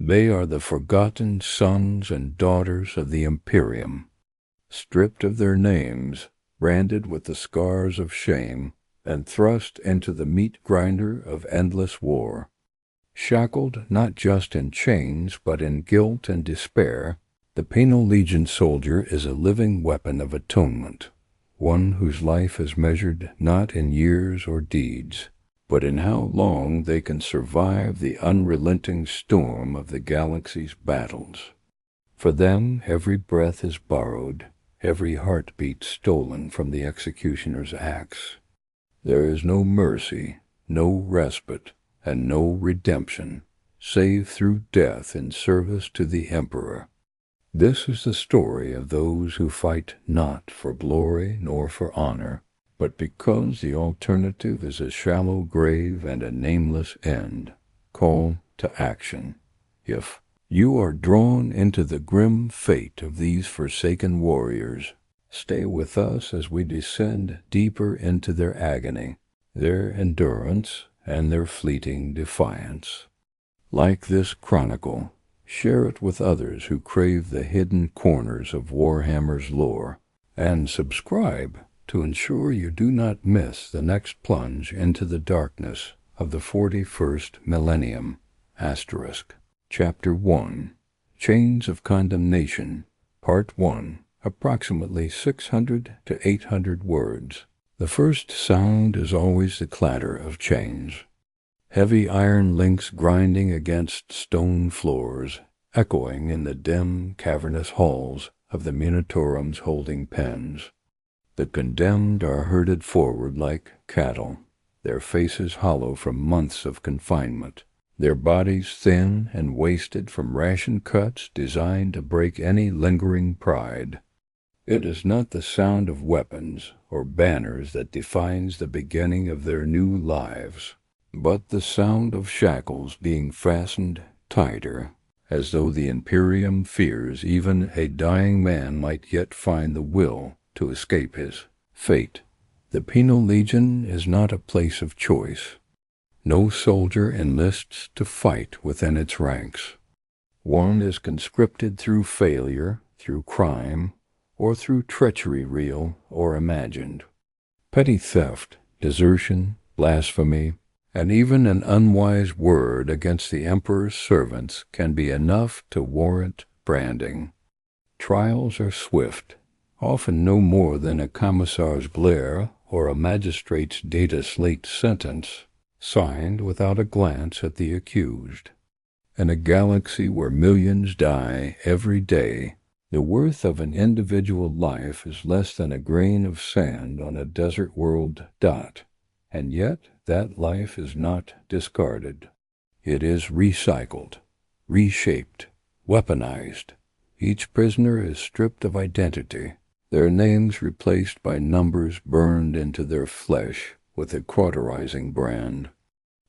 They are the forgotten sons and daughters of the Imperium, stripped of their names, branded with the scars of shame, and thrust into the meat grinder of endless war. Shackled not just in chains, but in guilt and despair, the Penal Legion soldier is a living weapon of atonement, one whose life is measured not in years or deeds, but in how long they can survive the unrelenting storm of the galaxy's battles. For them, every breath is borrowed, every heartbeat stolen from the executioner's axe. There is no mercy, no respite, and no redemption, save through death in service to the Emperor. This is the story of those who fight not for glory nor for honor, but because the alternative is a shallow grave and a nameless end. Call to action. If you are drawn into the grim fate of these forsaken warriors, stay with us as we descend deeper into their agony, their endurance, and their fleeting defiance. Like this chronicle, share it with others who crave the hidden corners of Warhammer's lore, and subscribe to ensure you do not miss the next plunge into the darkness of the 41st millennium. Chapter 1, Chains of Condemnation, Part 1, approximately 600 to 800 words. The first sound is always the clatter of chains. Heavy iron links grinding against stone floors, echoing in the dim, cavernous halls of the Minotaurum's holding pens. The condemned are herded forward like cattle, their faces hollow from months of confinement, their bodies thin and wasted from ration cuts designed to break any lingering pride. It is not the sound of weapons or banners that defines the beginning of their new lives, but the sound of shackles being fastened tighter, as though the Imperium fears even a dying man might yet find the will to escape his fate. The Penal Legion is not a place of choice. No soldier enlists to fight within its ranks. One is conscripted through failure, through crime, or through treachery real or imagined. Petty theft, desertion, blasphemy, and even an unwise word against the Emperor's servants can be enough to warrant branding. Trials are swift, often no more than a commissar's blare or a magistrate's data slate sentence, signed without a glance at the accused. In a galaxy where millions die every day, the worth of an individual life is less than a grain of sand on a desert world dot, and yet that life is not discarded. It is recycled, reshaped, weaponized. Each prisoner is stripped of identity, their names replaced by numbers burned into their flesh with a cauterizing brand.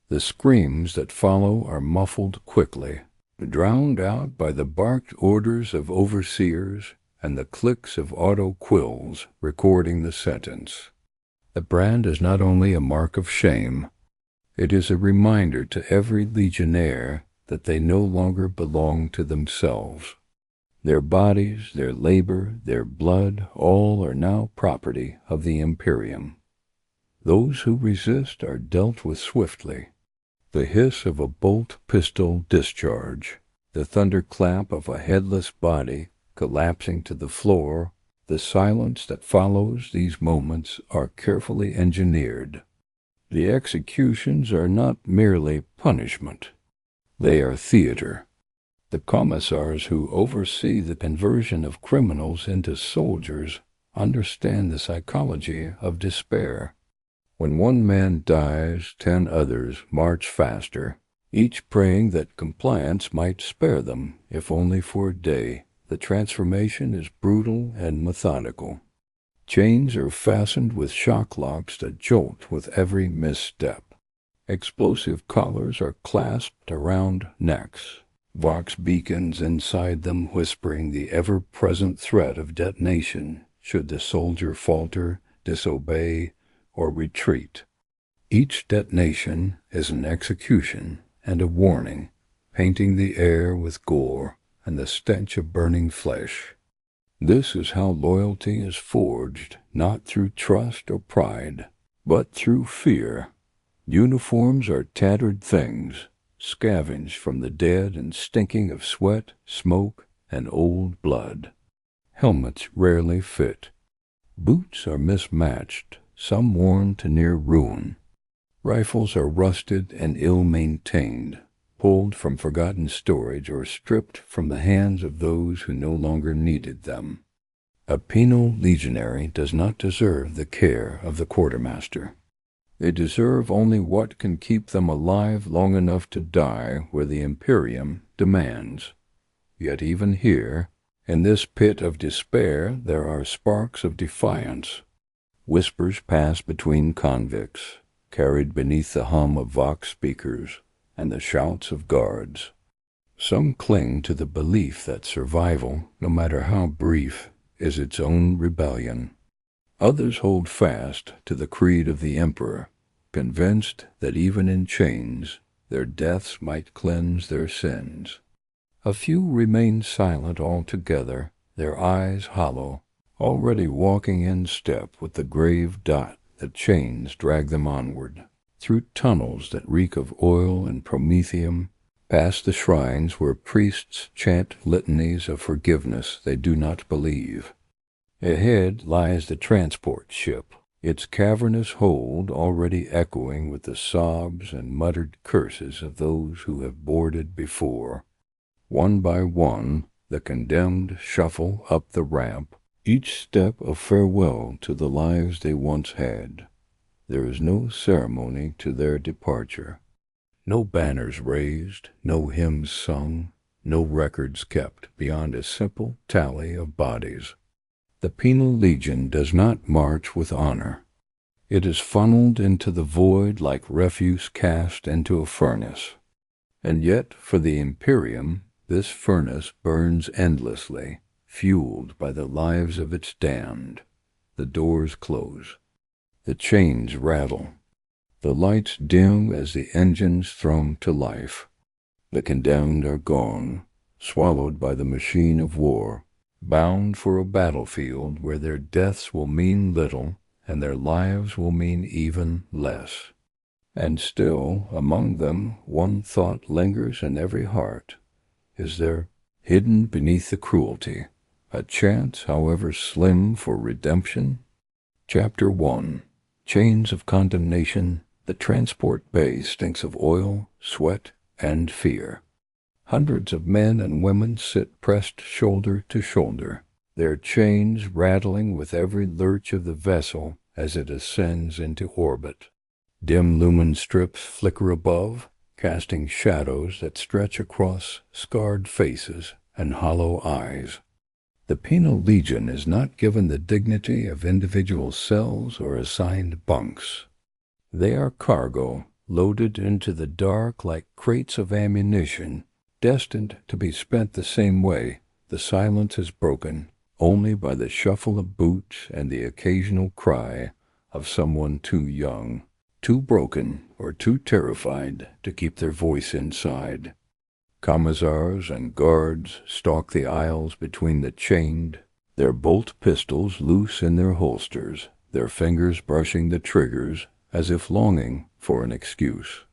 The screams that follow are muffled quickly, drowned out by the barked orders of overseers and the clicks of auto quills recording the sentence. The brand is not only a mark of shame, it is a reminder to every legionnaire that they no longer belong to themselves. Their bodies, their labor, their blood, all are now property of the Imperium. Those who resist are dealt with swiftly. The hiss of a bolt pistol discharge, the thunderclap of a headless body collapsing to the floor, the silence that follows these moments are carefully engineered. The executions are not merely punishment. They are theater. The commissars who oversee the conversion of criminals into soldiers understand the psychology of despair. When one man dies, 10 others march faster, each praying that compliance might spare them, if only for a day. The transformation is brutal and methodical. Chains are fastened with shock locks that jolt with every misstep. Explosive collars are clasped around necks, vox beacons inside them whispering the ever-present threat of detonation should the soldier falter, disobey, or retreat. Each detonation is an execution and a warning, painting the air with gore and the stench of burning flesh. This is how loyalty is forged, not through trust or pride, but through fear. Uniforms are tattered things, scavenged from the dead and stinking of sweat, smoke, and old blood. Helmets rarely fit. Boots are mismatched, some worn to near ruin. Rifles are rusted and ill-maintained, pulled from forgotten storage or stripped from the hands of those who no longer needed them. A penal legionary does not deserve the care of the quartermaster. They deserve only what can keep them alive long enough to die where the Imperium demands. Yet even here, in this pit of despair, there are sparks of defiance. Whispers pass between convicts, carried beneath the hum of vox speakers and the shouts of guards. Some cling to the belief that survival, no matter how brief, is its own rebellion. Others hold fast to the creed of the Emperor, convinced that even in chains their deaths might cleanse their sins. A few remain silent altogether, their eyes hollow, already walking in step with the grave dot that chains drag them onward, through tunnels that reek of oil and promethium, past the shrines where priests chant litanies of forgiveness they do not believe. Ahead lies the transport ship, its cavernous hold already echoing with the sobs and muttered curses of those who have boarded before. One by one, the condemned shuffle up the ramp, each step a farewell to the lives they once had. There is no ceremony to their departure. No banners raised, no hymns sung, no records kept beyond a simple tally of bodies. The Penal Legion does not march with honor. It is funneled into the void like refuse cast into a furnace. And yet, for the Imperium, this furnace burns endlessly, fueled by the lives of its damned. The doors close. The chains rattle. The lights dim as the engines thrown to life. The condemned are gone, swallowed by the machine of war, bound for a battlefield where their deaths will mean little and their lives will mean even less. And still, among them, one thought lingers in every heart. Is there, hidden beneath the cruelty, a chance, however slim, for redemption? Chapter 1. Chains of Condemnation. The transport bay stinks of oil, sweat, and fear. Hundreds of men and women sit pressed shoulder to shoulder, their chains rattling with every lurch of the vessel as it ascends into orbit. Dim lumen strips flicker above, casting shadows that stretch across scarred faces and hollow eyes. The Penal Legion is not given the dignity of individual cells or assigned bunks. They are cargo, loaded into the dark like crates of ammunition, destined to be spent the same way. The silence is broken only by the shuffle of boots and the occasional cry of someone too young, too broken, or too terrified to keep their voice inside. Commissars and guards stalk the aisles between the chained, their bolt pistols loose in their holsters, their fingers brushing the triggers as if longing for an excuse.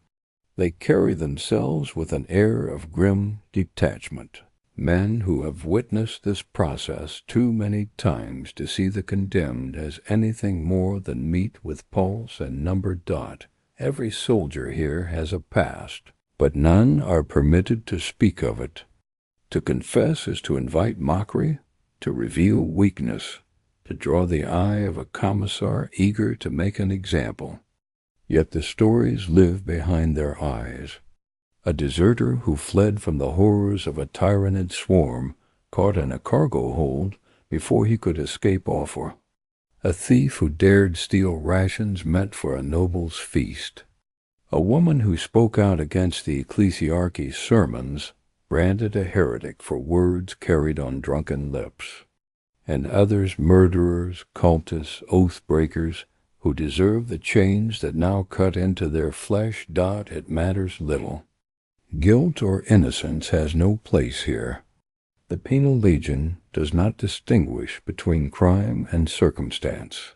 They carry themselves with an air of grim detachment, men who have witnessed this process too many times to see the condemned as anything more than meat with pulse and numbered dot. Every soldier here has a past, but none are permitted to speak of it. To confess is to invite mockery, to reveal weakness, to draw the eye of a commissar eager to make an example. Yet the stories live behind their eyes. A deserter who fled from the horrors of a tyrannid swarm, caught in a cargo hold before he could escape offer. A thief who dared steal rations meant for a noble's feast. A woman who spoke out against the ecclesiarchy's sermons, branded a heretic for words carried on drunken lips. And others murderers, cultists, oath-breakers, who deserve the chains that now cut into their flesh. It matters little. Guilt or innocence has no place here. The Penal Legion does not distinguish between crime and circumstance.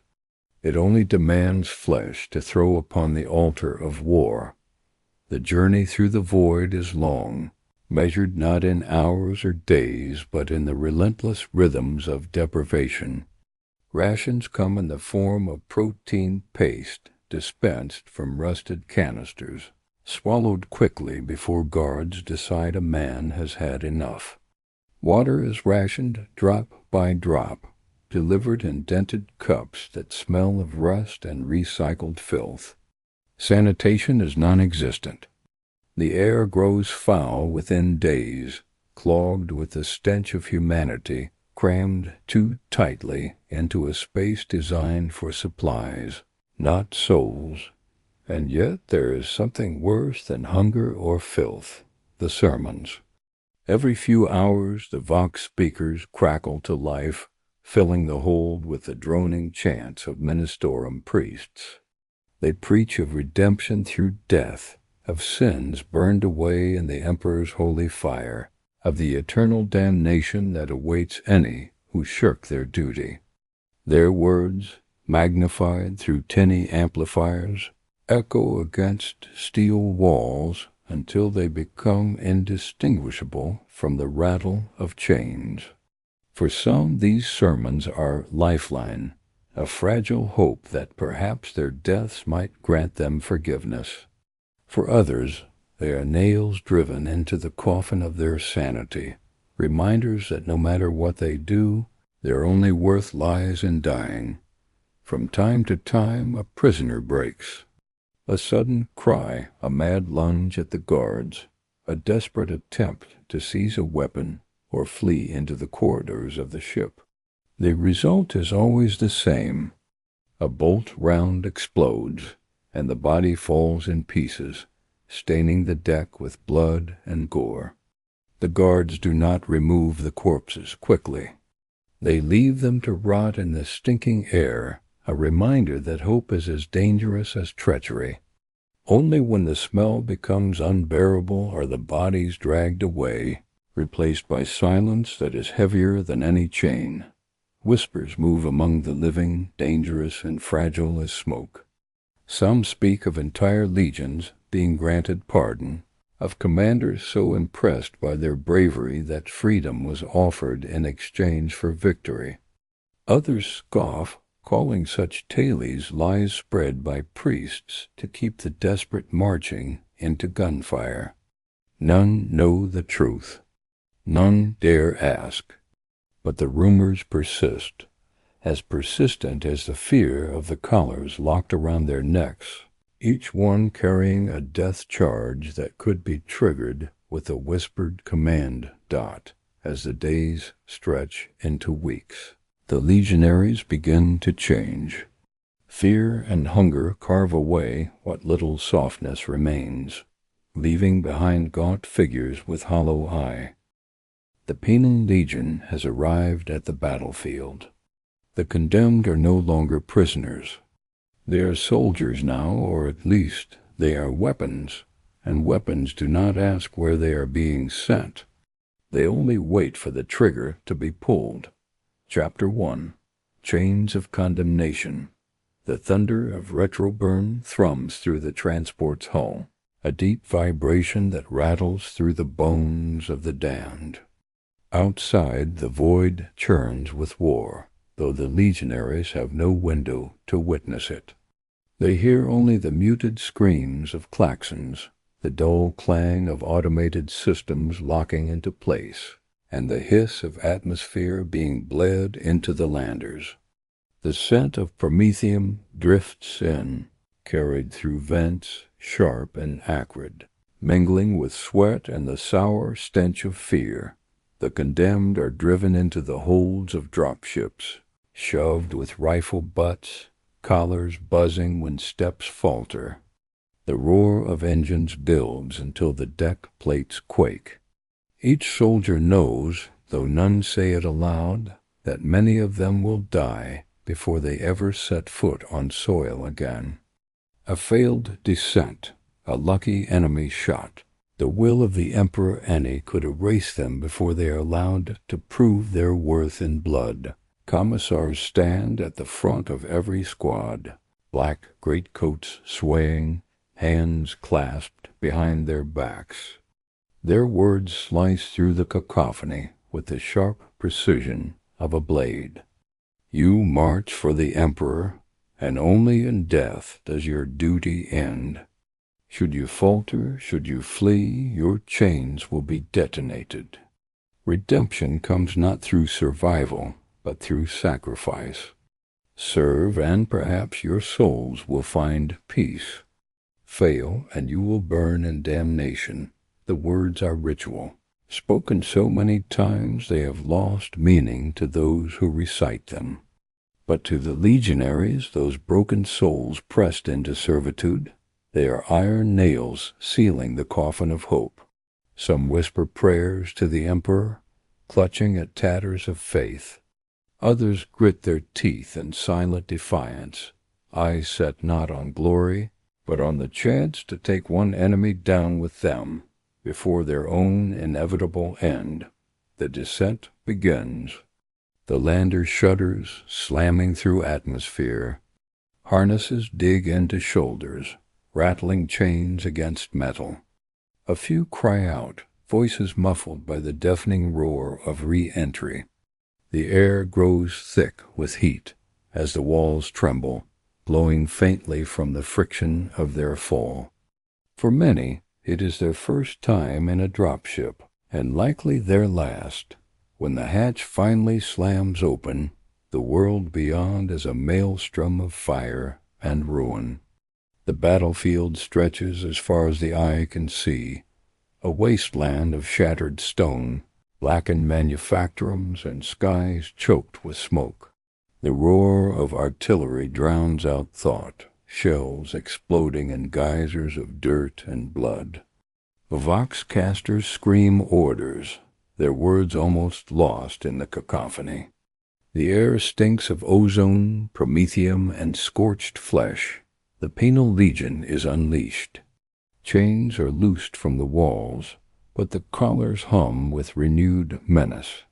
It only demands flesh to throw upon the altar of war. The journey through the void is long, measured not in hours or days, but in the relentless rhythms of deprivation. Rations come in the form of protein paste dispensed from rusted canisters, swallowed quickly before guards decide a man has had enough. Water is rationed drop by drop, delivered in dented cups that smell of rust and recycled filth. Sanitation is non-existent. The air grows foul within days, clogged with the stench of humanity, crammed too tightly into a space designed for supplies, not souls. And yet there is something worse than hunger or filth: the sermons. Every few hours the vox speakers crackle to life, filling the hold with the droning chants of ministorum priests. They preach of redemption through death, of sins burned away in the emperor's holy fire, of the eternal damnation that awaits any who shirk their duty. Their words, magnified through tinny amplifiers, echo against steel walls until they become indistinguishable from the rattle of chains. For some these sermons are lifeline, a fragile hope that perhaps their deaths might grant them forgiveness. For others, they are nails driven into the coffin of their sanity, reminders that no matter what they do, their only worth lies in dying. From time to time a prisoner breaks. A sudden cry, a mad lunge at the guards, a desperate attempt to seize a weapon or flee into the corridors of the ship. The result is always the same. A bolt round explodes, and the body falls in pieces, staining the deck with blood and gore. The guards do not remove the corpses quickly. They leave them to rot in the stinking air, a reminder that hope is as dangerous as treachery. Only when the smell becomes unbearable are the bodies dragged away, replaced by silence that is heavier than any chain. Whispers move among the living, dangerous and fragile as smoke. Some speak of entire legions being granted pardon, of commanders so impressed by their bravery that freedom was offered in exchange for victory. Others scoff, calling such tales lies spread by priests to keep the desperate marching into gunfire. None know the truth. None dare ask. But the rumors persist, as persistent as the fear of the collars locked around their necks, each one carrying a death charge that could be triggered with a whispered command dot as the days stretch into weeks. The legionaries begin to change. Fear and hunger carve away what little softness remains, leaving behind gaunt figures with hollow eye. The Penal Legion has arrived at the battlefield. The condemned are no longer prisoners. They are soldiers now, or at least they are weapons, and weapons do not ask where they are being sent. They only wait for the trigger to be pulled. Chapter 1. Chains of Condemnation. The thunder of retroburn thrums through the transport's hull, a deep vibration that rattles through the bones of the damned. Outside, the void churns with war, though the legionaries have no window to witness it. They hear only the muted screams of klaxons, the dull clang of automated systems locking into place, and the hiss of atmosphere being bled into the landers. The scent of promethium drifts in, carried through vents sharp and acrid, mingling with sweat and the sour stench of fear. The condemned are driven into the holds of dropships, shoved with rifle butts, collars buzzing when steps falter. The roar of engines builds until the deck plates quake. Each soldier knows, though none say it aloud, that many of them will die before they ever set foot on soil again. A failed descent, a lucky enemy shot, The will of the Emperor any could erase them before they are allowed to prove their worth in blood. Commissars stand at the front of every squad, black greatcoats swaying, hands clasped behind their backs. Their words slice through the cacophony with the sharp precision of a blade. You march for the Emperor, and only in death does your duty end. Should you falter, should you flee, your chains will be detonated. Redemption comes not through survival, but through sacrifice. Serve, and perhaps your souls will find peace. Fail, and you will burn in damnation. The words are ritual, spoken so many times they have lost meaning to those who recite them. But to the legionaries, those broken souls pressed into servitude, they are iron nails sealing the coffin of hope. Some whisper prayers to the Emperor, clutching at tatters of faith. Others grit their teeth in silent defiance, eyes set not on glory, but on the chance to take one enemy down with them before their own inevitable end. The descent begins. The lander shudders, slamming through atmosphere. Harnesses dig into shoulders, rattling chains against metal. A few cry out, voices muffled by the deafening roar of re-entry. The air grows thick with heat as the walls tremble, blowing faintly from the friction of their fall. For many, it is their first time in a dropship, and likely their last. When the hatch finally slams open, the world beyond is a maelstrom of fire and ruin. The battlefield stretches as far as the eye can see, a wasteland of shattered stone, blackened manufactorums and skies choked with smoke. The roar of artillery drowns out thought, shells exploding in geysers of dirt and blood. Vox-casters scream orders, their words almost lost in the cacophony. The air stinks of ozone, promethium, and scorched flesh. The Penal Legion is unleashed. Chains are loosed from the walls, but the collars hum with renewed menace.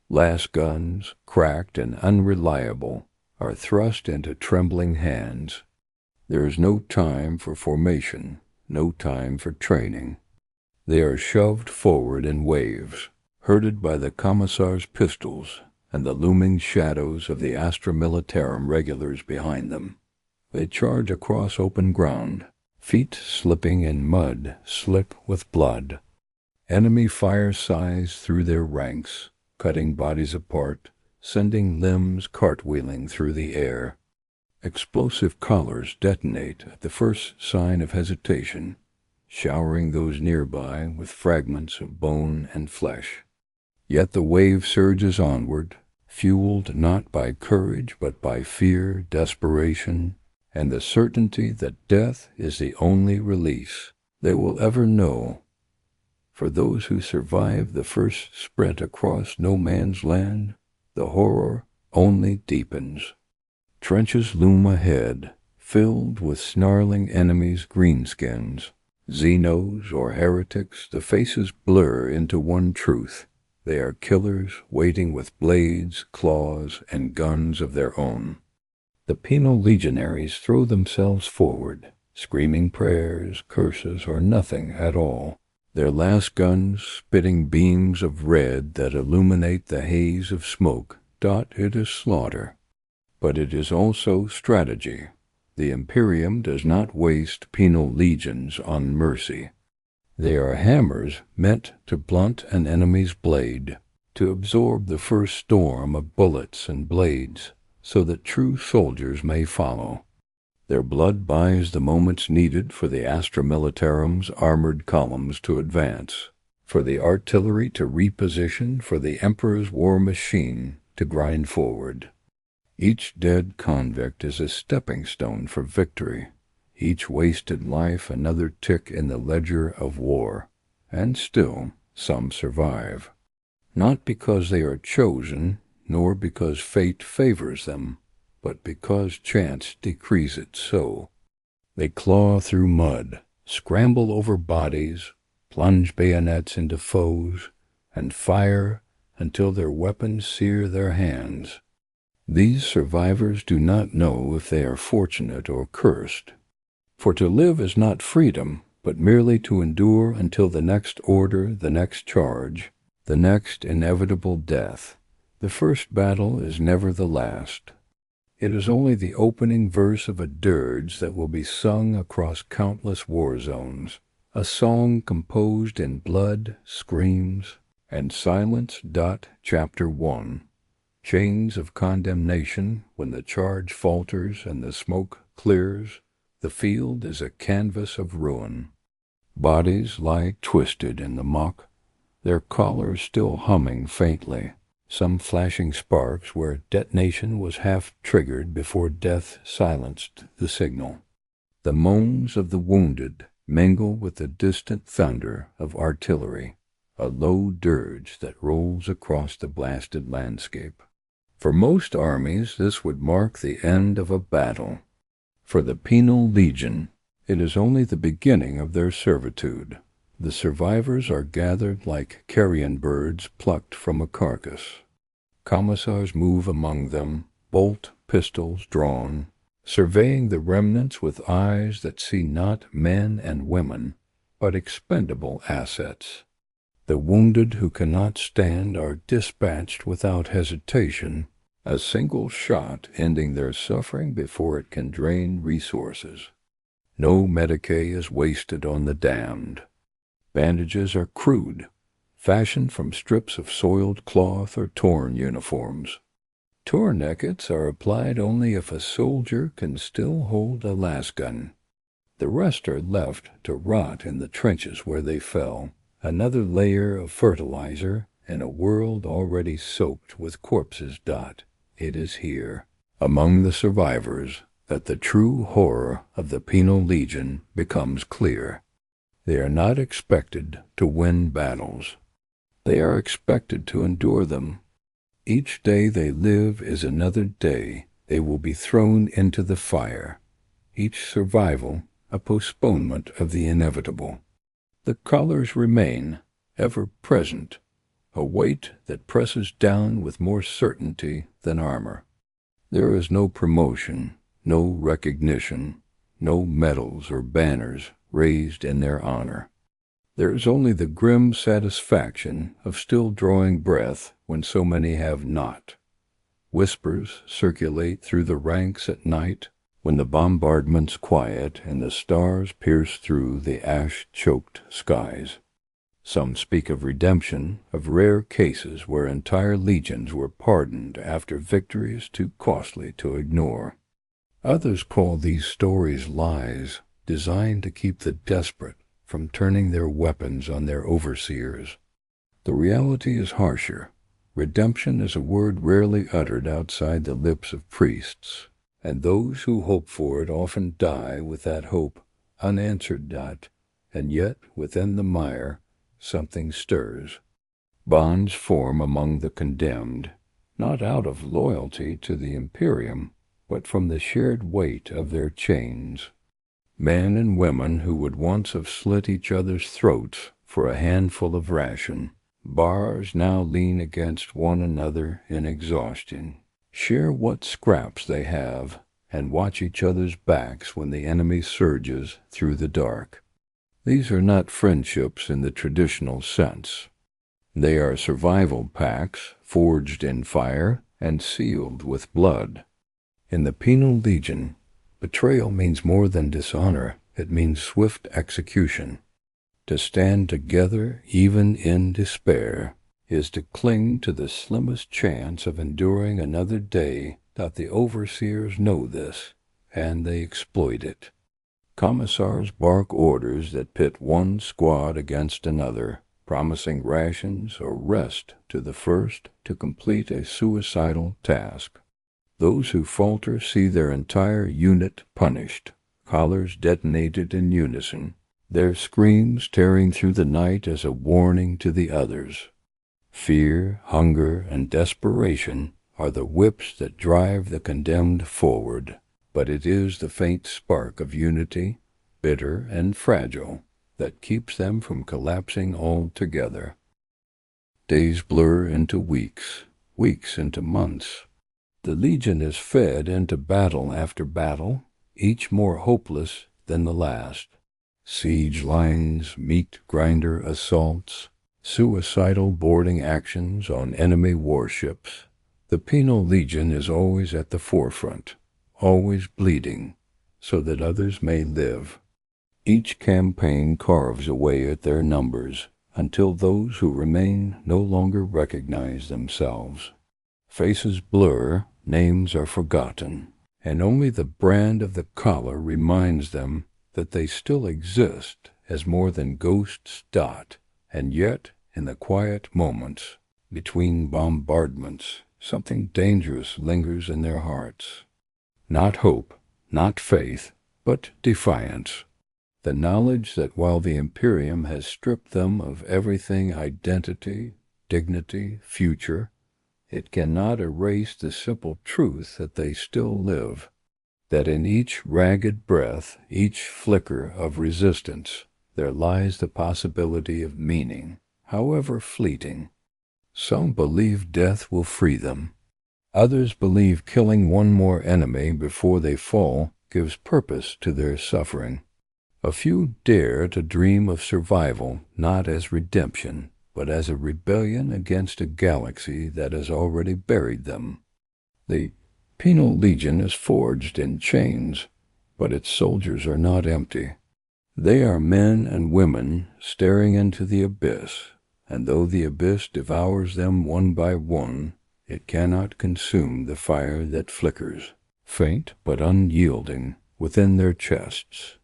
Las guns, cracked and unreliable, are thrust into trembling hands. There is no time for formation, no time for training. They are shoved forward in waves, herded by the commissar's pistols and the looming shadows of the Astra Militarum regulars behind them. They charge across open ground, feet slipping in mud slick with blood. Enemy fire sighs through their ranks, cutting bodies apart, sending limbs cartwheeling through the air. Explosive collars detonate at the first sign of hesitation, showering those nearby with fragments of bone and flesh. Yet the wave surges onward, fueled not by courage but by fear, desperation, and the certainty that death is the only release they will ever know. For those who survive the first sprint across no man's land, the horror only deepens. Trenches loom ahead, filled with snarling enemies' greenskins. Xenos or heretics, the faces blur into one truth. They are killers waiting with blades, claws, and guns of their own. The penal legionaries throw themselves forward, screaming prayers, curses, or nothing at all. Their last guns, spitting beams of red that illuminate the haze of smoke, dot it as slaughter. But it is also strategy. The Imperium does not waste penal legions on mercy. They are hammers meant to blunt an enemy's blade, to absorb the first storm of bullets and blades, so that true soldiers may follow. Their blood buys the moments needed for the Astra Militarum's armored columns to advance, for the artillery to reposition, for the Emperor's war machine to grind forward. Each dead convict is a stepping stone for victory, each wasted life another tick in the ledger of war, and still some survive. Not because they are chosen, nor because fate favors them, but because chance decrees it so. They claw through mud, scramble over bodies, plunge bayonets into foes, and fire until their weapons sear their hands. These survivors do not know if they are fortunate or cursed. For to live is not freedom, but merely to endure until the next order, the next charge, the next inevitable death. The first battle is never the last. It is only the opening verse of a dirge that will be sung across countless war zones, a song composed in blood, screams, and silence. Chapter 1. Chains of condemnation. When the charge falters and the smoke clears, the field is a canvas of ruin. Bodies lie twisted in the muck, their collars still humming faintly, some flashing sparks where detonation was half triggered before death silenced the signal. The moans of the wounded mingle with the distant thunder of artillery, a low dirge that rolls across the blasted landscape. For most armies, this would mark the end of a battle. For the Penal Legion, it is only the beginning of their servitude. The survivors are gathered like carrion birds plucked from a carcass. Commissars move among them, bolt pistols drawn, surveying the remnants with eyes that see not men and women, but expendable assets. The wounded who cannot stand are dispatched without hesitation, a single shot ending their suffering before it can drain resources. No Medicae is wasted on the damned. Bandages are crude, fashioned from strips of soiled cloth or torn uniforms. Tourniquets are applied only if a soldier can still hold a lasgun. The rest are left to rot in the trenches where they fell, another layer of fertilizer in a world already soaked with corpses. It is here, among the survivors, that the true horror of the Penal Legion becomes clear. They are not expected to win battles. They are expected to endure them. Each day they live is another day they will be thrown into the fire. Each survival a postponement of the inevitable. The colors remain, ever present, a weight that presses down with more certainty than armor. There is no promotion, no recognition, no medals or banners raised in their honor. There is only the grim satisfaction of still drawing breath when so many have not. Whispers circulate through the ranks at night when the bombardments quiet and the stars pierce through the ash-choked skies. Some speak of redemption, of rare cases where entire legions were pardoned after victories too costly to ignore. Others call these stories lies, designed to keep the desperate from turning their weapons on their overseers. The reality is harsher. Redemption is a word rarely uttered outside the lips of priests, and those who hope for it often die with that hope unanswered. And yet, within the mire, something stirs. Bonds form among the condemned, not out of loyalty to the Imperium, but from the shared weight of their chains. Men and women who would once have slit each other's throats for a handful of ration, bars now lean against one another in exhaustion, share what scraps they have, and watch each other's backs when the enemy surges through the dark. These are not friendships in the traditional sense. They are survival pacts forged in fire and sealed with blood. In the Penal Legion, betrayal means more than dishonor, it means swift execution. To stand together, even in despair, is to cling to the slimmest chance of enduring another day. The overseers know this, and they exploit it. Commissars bark orders that pit one squad against another, promising rations or rest to the first to complete a suicidal task. Those who falter see their entire unit punished, collars detonated in unison, their screams tearing through the night as a warning to the others. Fear, hunger, and desperation are the whips that drive the condemned forward, but it is the faint spark of unity, bitter and fragile, that keeps them from collapsing altogether. Days blur into weeks, weeks into months. The Legion is fed into battle after battle, each more hopeless than the last. Siege lines, meat grinder assaults, suicidal boarding actions on enemy warships. The Penal Legion is always at the forefront, always bleeding, so that others may live. Each campaign carves away at their numbers until those who remain no longer recognize themselves. Faces blur, names are forgotten, and only the brand of the collar reminds them that they still exist as more than ghosts dot, and yet, in the quiet moments between bombardments, something dangerous lingers in their hearts. Not hope, not faith, but defiance. The knowledge that while the Imperium has stripped them of everything identity, dignity, future, it cannot erase the simple truth that they still live, that in each ragged breath, each flicker of resistance, there lies the possibility of meaning, however fleeting. Some believe death will free them. Others believe killing one more enemy before they fall gives purpose to their suffering. A few dare to dream of survival not as redemption, but as a rebellion against a galaxy that has already buried them. The Penal Legion is forged in chains, but its soldiers are not empty. They are men and women staring into the abyss, and though the abyss devours them one by one, it cannot consume the fire that flickers, faint but unyielding, within their chests.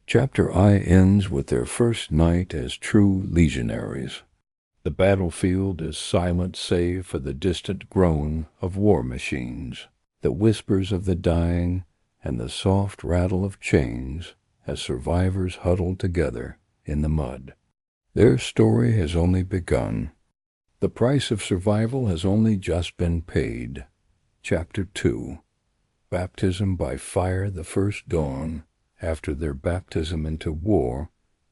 Chapter I ends with their first night as true legionaries. The battlefield is silent save for the distant groan of war machines, the whispers of the dying, and the soft rattle of chains as survivors huddle together in the mud. Their story has only begun. The price of survival has only just been paid. Chapter 2. Baptism by fire the first dawn, after their baptism into war,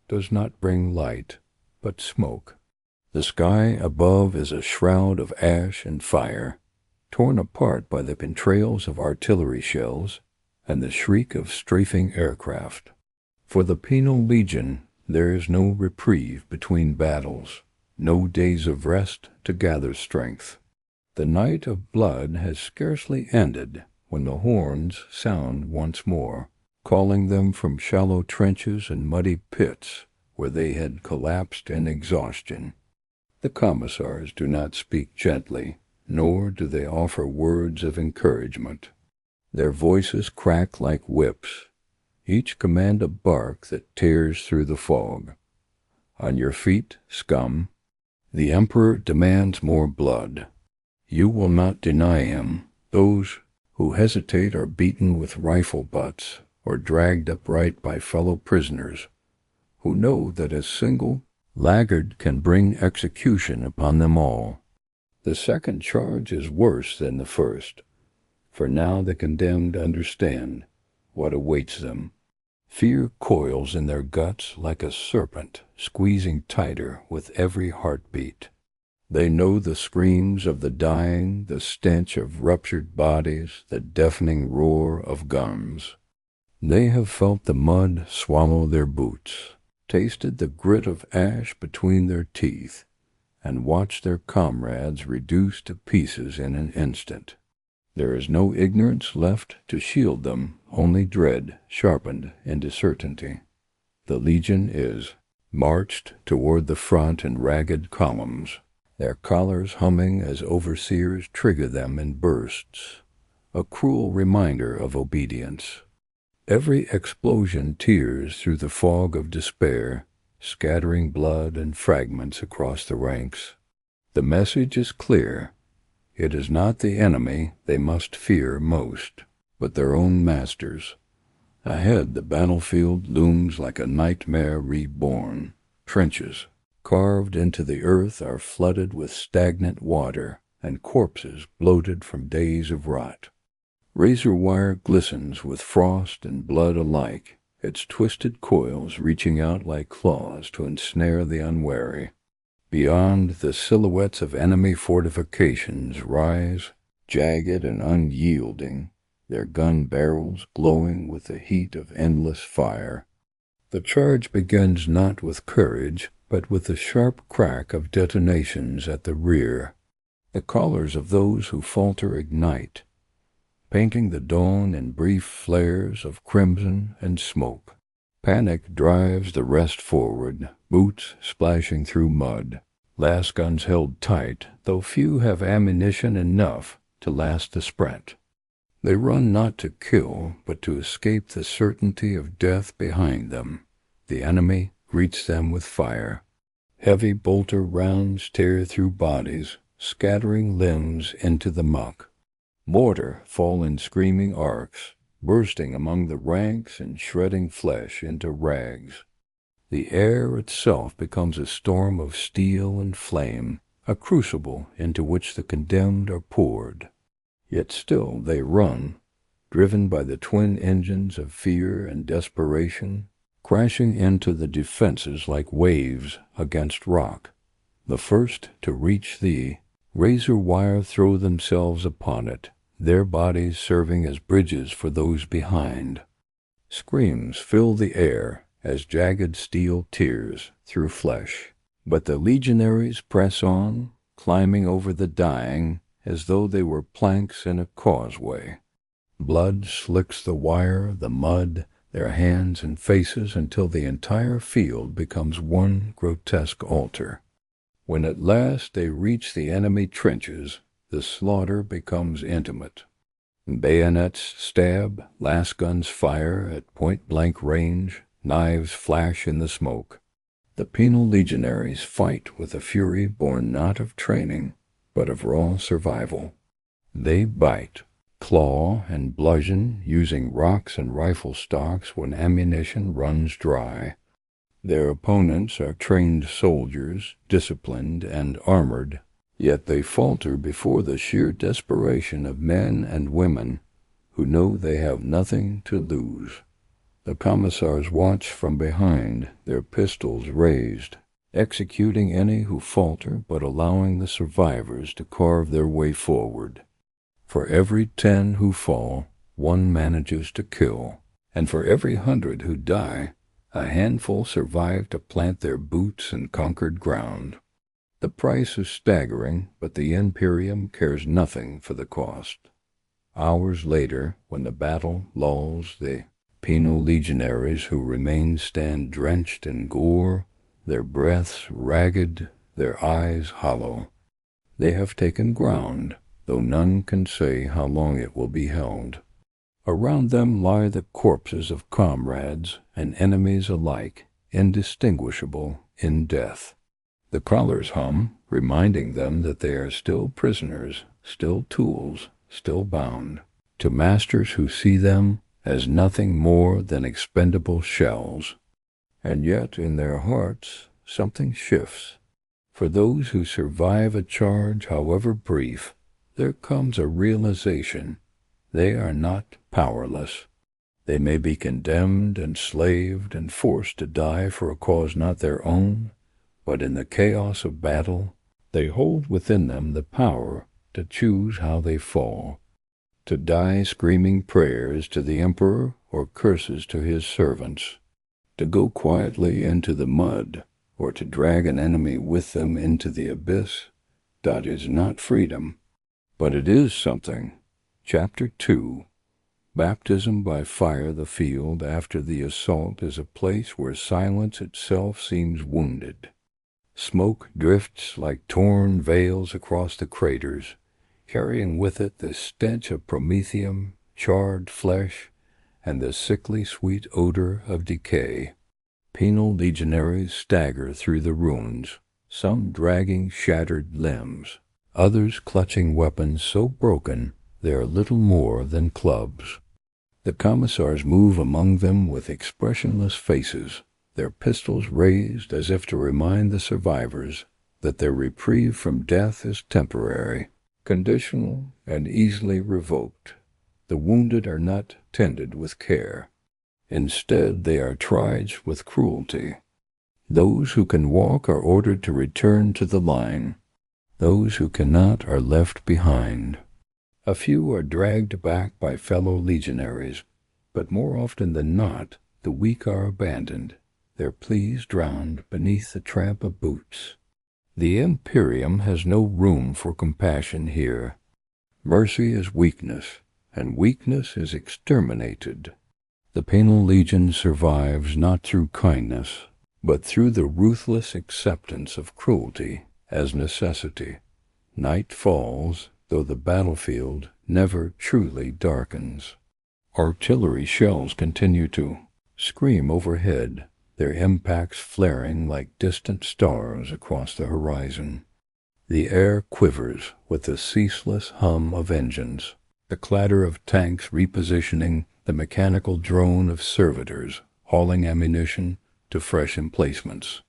does not bring light, but smoke. The sky above is a shroud of ash and fire, torn apart by the entrails of artillery shells and the shriek of strafing aircraft. For the Penal Legion, there is no reprieve between battles, no days of rest to gather strength. The night of blood has scarcely ended when the horns sound once more, calling them from shallow trenches and muddy pits where they had collapsed in exhaustion. The commissars do not speak gently, nor do they offer words of encouragement. Their voices crack like whips. Each command a bark that tears through the fog. On your feet, scum. The Emperor demands more blood. You will not deny him. Those who hesitate are beaten with rifle butts or dragged upright by fellow prisoners, who know that a single laggard can bring execution upon them all. The second charge is worse than the first, for now the condemned understand what awaits them. Fear coils in their guts like a serpent, squeezing tighter with every heartbeat. They know the screams of the dying, the stench of ruptured bodies, the deafening roar of guns. They have felt the mud swallow their boots, tasted the grit of ash between their teeth, and watched their comrades reduced to pieces in an instant. There is no ignorance left to shield them, only dread sharpened into certainty. The Legion is marched toward the front in ragged columns, their collars humming as overseers trigger them in bursts, a cruel reminder of obedience. Every explosion tears through the fog of despair, scattering blood and fragments across the ranks. The message is clear. It is not the enemy they must fear most, but their own masters. Ahead the battlefield looms like a nightmare reborn. Trenches, carved into the earth, are flooded with stagnant water, and corpses bloated from days of rot. Razor wire glistens with frost and blood alike, its twisted coils reaching out like claws to ensnare the unwary. Beyond, the silhouettes of enemy fortifications rise, jagged and unyielding, their gun barrels glowing with the heat of endless fire. The charge begins not with courage, but with the sharp crack of detonations at the rear. The collars of those who falter ignite, painting the dawn in brief flares of crimson and smoke. Panic drives the rest forward, boots splashing through mud, last guns held tight, though few have ammunition enough to last the sprint. They run not to kill, but to escape the certainty of death behind them. The enemy greets them with fire. Heavy bolter rounds tear through bodies, scattering limbs into the muck. Mortar fall in screaming arcs, bursting among the ranks and shredding flesh into rags. The air itself becomes a storm of steel and flame, a crucible into which the condemned are poured. Yet still they run, driven by the twin engines of fear and desperation, crashing into the defenses like waves against rock. The first to reach the razor wire throw themselves upon it, their bodies serving as bridges for those behind. Screams fill the air as jagged steel tears through flesh. But the legionaries press on, climbing over the dying as though they were planks in a causeway. Blood slicks the wire, the mud, their hands and faces until the entire field becomes one grotesque altar. When at last they reach the enemy trenches, the slaughter becomes intimate. Bayonets stab, las guns fire at point-blank range, knives flash in the smoke. The penal legionaries fight with a fury born not of training, but of raw survival. They bite, claw, and bludgeon, using rocks and rifle stocks when ammunition runs dry. Their opponents are trained soldiers, disciplined and armored, yet they falter before the sheer desperation of men and women who know they have nothing to lose. The commissars watch from behind, their pistols raised, executing any who falter but allowing the survivors to carve their way forward. For every 10 who fall, 1 manages to kill, and for every 100 who die, a handful survive to plant their boots in conquered ground. The price is staggering, but the Imperium cares nothing for the cost. Hours later, when the battle lulls, the penal legionaries who remain stand drenched in gore, their breaths ragged, their eyes hollow. They have taken ground, though none can say how long it will be held. Around them lie the corpses of comrades and enemies alike, indistinguishable in death. The collars hum, reminding them that they are still prisoners, still tools, still bound, to masters who see them as nothing more than expendable shells. And yet in their hearts something shifts. For those who survive a charge, however brief, there comes a realization they are not powerless. They may be condemned, enslaved, and forced to die for a cause not their own, but in the chaos of battle, they hold within them the power to choose how they fall, to die screaming prayers to the emperor or curses to his servants, to go quietly into the mud, or to drag an enemy with them into the abyss. That is not freedom, but it is something. Chapter 2. Baptism by fire. The field after the assault is a place where silence itself seems wounded. Smoke drifts like torn veils across the craters, carrying with it the stench of promethium, charred flesh, and the sickly sweet odor of decay. Penal legionaries stagger through the ruins, some dragging shattered limbs, others clutching weapons so broken they are little more than clubs. The commissars move among them with expressionless faces, their pistols raised as if to remind the survivors that their reprieve from death is temporary, conditional, and easily revoked. The wounded are not tended with care. Instead, they are tried with cruelty. Those who can walk are ordered to return to the line. Those who cannot are left behind. A few are dragged back by fellow legionaries, but more often than not, the weak are abandoned, their pleas drowned beneath the tramp of boots. The Imperium has no room for compassion here. Mercy is weakness, and weakness is exterminated. The Penal Legion survives not through kindness, but through the ruthless acceptance of cruelty as necessity. Night falls, though the battlefield never truly darkens. Artillery shells continue to scream overhead, their impacts flaring like distant stars across the horizon. The air quivers with the ceaseless hum of engines, the clatter of tanks repositioning, the mechanical drone of servitors hauling ammunition to fresh emplacements.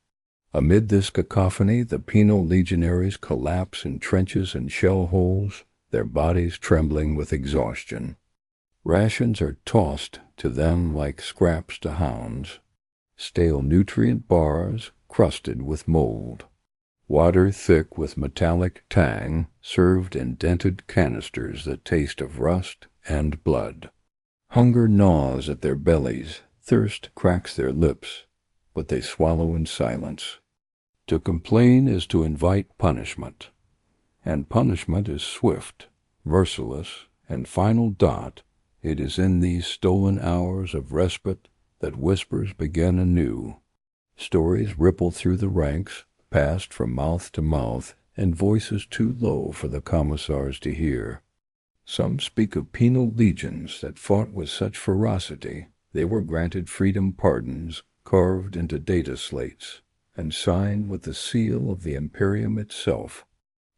Amid this cacophony, the penal legionaries collapse in trenches and shell holes, their bodies trembling with exhaustion. Rations are tossed to them like scraps to hounds, stale nutrient bars crusted with mold, water thick with metallic tang served in dented canisters that taste of rust and blood. Hunger gnaws at their bellies, thirst cracks their lips, but they swallow in silence. To complain is to invite punishment, and punishment is swift, merciless, and final dot. It is in these stolen hours of respite that whispers begin anew. Stories ripple through the ranks, passed from mouth to mouth, in voices too low for the commissars to hear. Some speak of penal legions that fought with such ferocity they were granted freedom pardons carved into data slates and signed with the seal of the Imperium itself.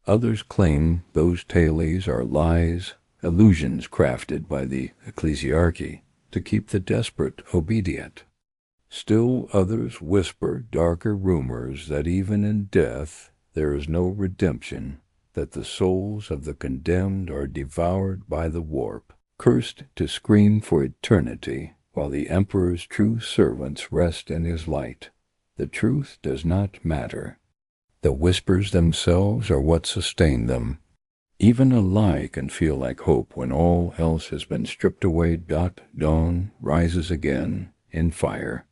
Others claim those tales are lies, illusions crafted by the ecclesiarchy to keep the desperate obedient. Still others whisper darker rumors that even in death there is no redemption, that the souls of the condemned are devoured by the warp, cursed to scream for eternity, while the Emperor's true servants rest in his light. The truth does not matter. The whispers themselves are what sustain them. Even a lie can feel like hope when all else has been stripped away. Dawn rises again in fire.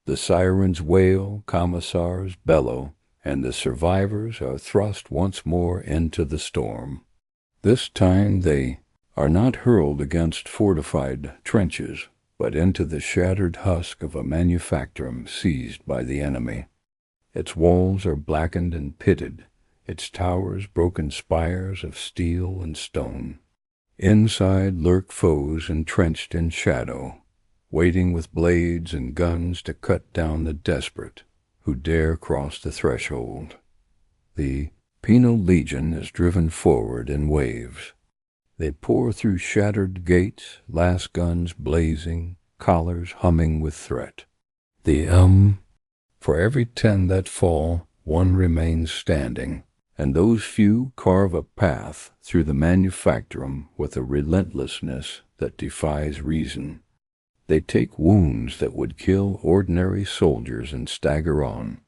The sirens wail, commissars bellow, and the survivors are thrust once more into the storm. This time they are not hurled against fortified trenches, but into the shattered husk of a manufactorum seized by the enemy. Its walls are blackened and pitted, its towers broken spires of steel and stone. Inside lurk foes entrenched in shadow, waiting with blades and guns to cut down the desperate who dare cross the threshold. The Penal Legion is driven forward in waves. They pour through shattered gates, las guns blazing, collars humming with threat. For every 10 that fall, one remains standing, and those few carve a path through the manufactorum with a relentlessness that defies reason. They take wounds that would kill ordinary soldiers and stagger on.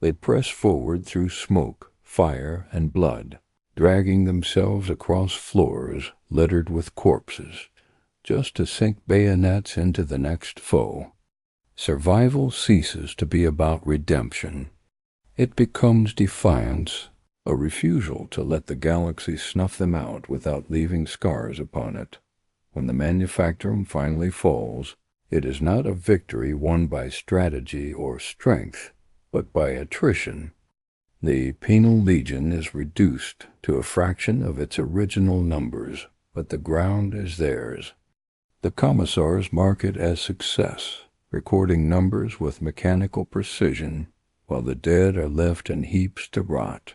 They press forward through smoke, fire, and blood, dragging themselves across floors littered with corpses, just to sink bayonets into the next foe. Survival ceases to be about redemption. It becomes defiance, a refusal to let the galaxy snuff them out without leaving scars upon it. When the manufactorum finally falls, it is not a victory won by strategy or strength, but by attrition. The Penal Legion is reduced to a fraction of its original numbers, but the ground is theirs. The commissars mark it as success, recording numbers with mechanical precision, while the dead are left in heaps to rot.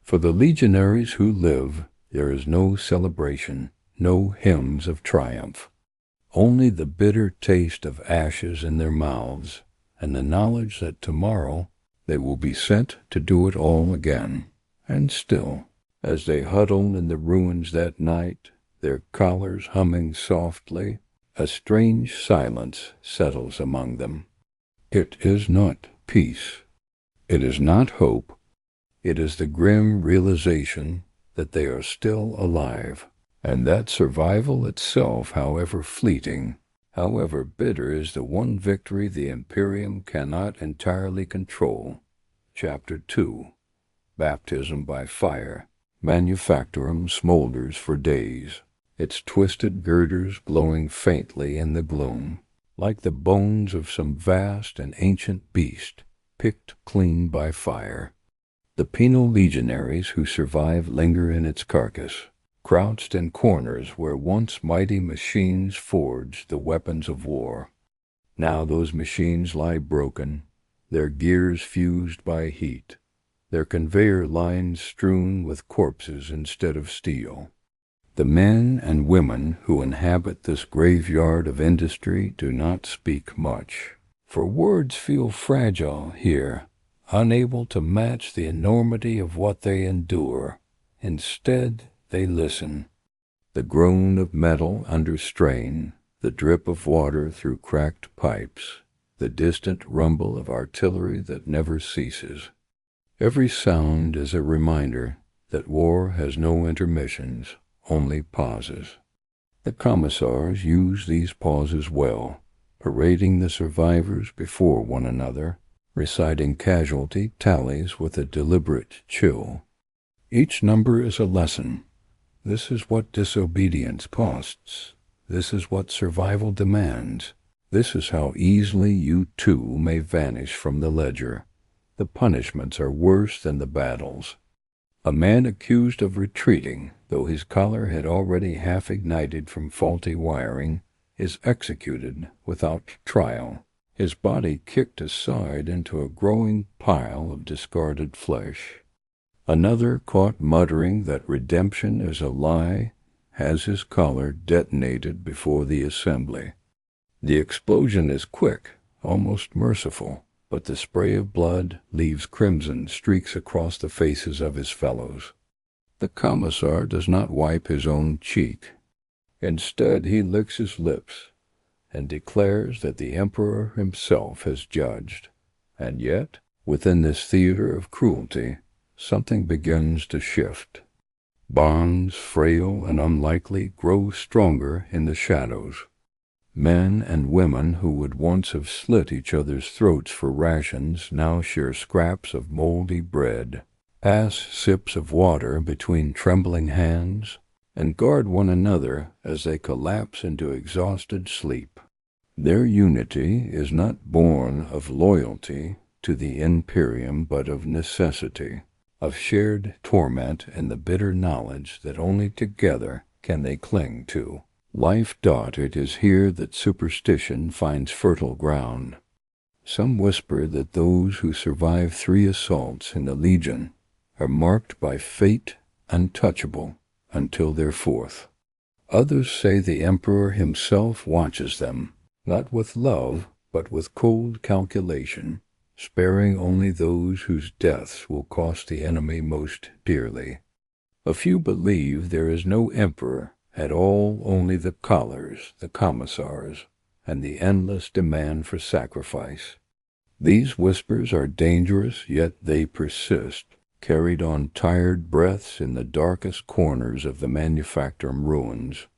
For the legionaries who live, there is no celebration, no hymns of triumph. Only the bitter taste of ashes in their mouths, and the knowledge that tomorrow they will be sent to do it all again. And still, as they huddle in the ruins that night, their collars humming softly, A strange silence settles among them. It is not peace. It is not hope. It is the grim realization that they are still alive, and that survival itself, however fleeting, however bitter, is the one victory the Imperium cannot entirely control. Chapter 2. Baptism by Fire. Manufactorum smolders for days, its twisted girders glowing faintly in the gloom, like the bones of some vast and ancient beast, picked clean by fire. The penal legionaries who survive linger in its carcass, crouched in corners where once mighty machines forged the weapons of war. Now those machines lie broken, their gears fused by heat, their conveyor lines strewn with corpses instead of steel. The men and women who inhabit this graveyard of industry do not speak much, for words feel fragile here, unable to match the enormity of what they endure. Instead, they listen. The groan of metal under strain, the drip of water through cracked pipes, the distant rumble of artillery that never ceases. Every sound is a reminder that war has no intermissions, only pauses. The commissars use these pauses well, parading the survivors before one another, reciting casualty tallies with a deliberate chill. Each number is a lesson. This is what disobedience costs. This is what survival demands. This is how easily you too may vanish from the ledger. The punishments are worse than the battles. A man accused of retreating, though his collar had already half ignited from faulty wiring, is executed without trial, his body kicked aside into a growing pile of discarded flesh. Another, caught muttering that redemption is a lie, has his collar detonated before the assembly. The explosion is quick, almost merciful, but the spray of blood leaves crimson streaks across the faces of his fellows. The commissar does not wipe his own cheek. Instead, he licks his lips and declares that the emperor himself has judged. And yet, within this theater of cruelty, something begins to shift. Bonds, frail and unlikely, grow stronger in the shadows. Men and women who would once have slit each other's throats for rations now share scraps of moldy bread, pass sips of water between trembling hands, and guard one another as they collapse into exhausted sleep. Their unity is not born of loyalty to the Imperium, but of necessity, of shared torment and the bitter knowledge that only together can they cling to life. It is here that superstition finds fertile ground. Some whisper that those who survive 3 assaults in the Legion are marked by fate untouchable until their 4th. Others say the Emperor himself watches them, not with love, but with cold calculation, sparing only those whose deaths will cost the enemy most dearly. A few believe there is no emperor at all, only the collars, the commissars, and the endless demand for sacrifice. These whispers are dangerous, yet they persist, carried on tired breaths in the darkest corners of the manufactorum ruins.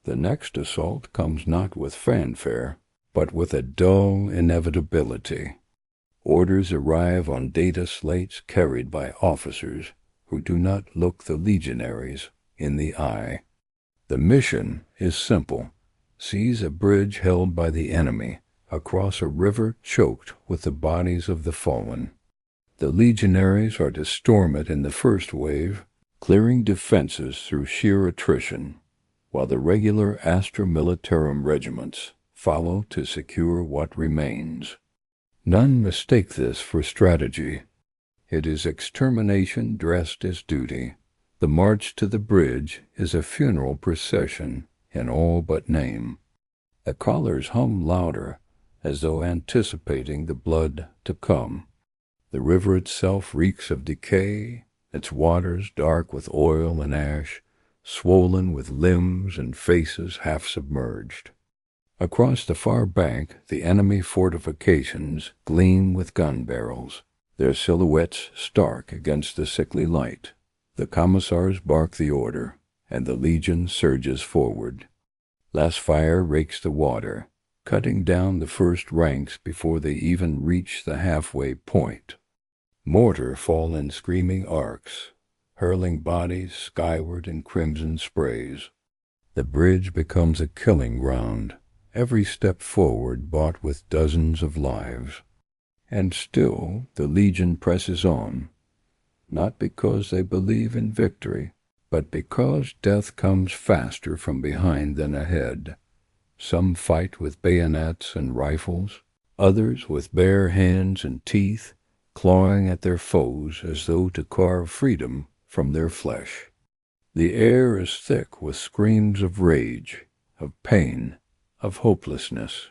The next assault comes not with fanfare, but with a dull inevitability. Orders arrive on data slates carried by officers who do not look the legionaries in the eye. The mission is simple. Seize a bridge held by the enemy across a river choked with the bodies of the fallen. The legionaries are to storm it in the first wave, clearing defenses through sheer attrition, while the regular Astra Militarum regiments follow to secure what remains. None mistake this for strategy. It is extermination dressed as duty. The march to the bridge is a funeral procession in all but name. The collars hum louder, as though anticipating the blood to come. The river itself reeks of decay, its waters dark with oil and ash, swollen with limbs and faces half submerged. Across the far bank, the enemy fortifications gleam with gun barrels, their silhouettes stark against the sickly light. The commissars bark the order, and the legion surges forward. Last fire rakes the water, cutting down the first ranks before they even reach the halfway point. Mortar fall in screaming arcs, hurling bodies skyward in crimson sprays. The bridge becomes a killing ground, every step forward bought with dozens of lives. And still the legion presses on, not because they believe in victory, but because death comes faster from behind than ahead. Some fight with bayonets and rifles, others with bare hands and teeth, clawing at their foes as though to carve freedom from their flesh. The air is thick with screams of rage, of pain, of hopelessness.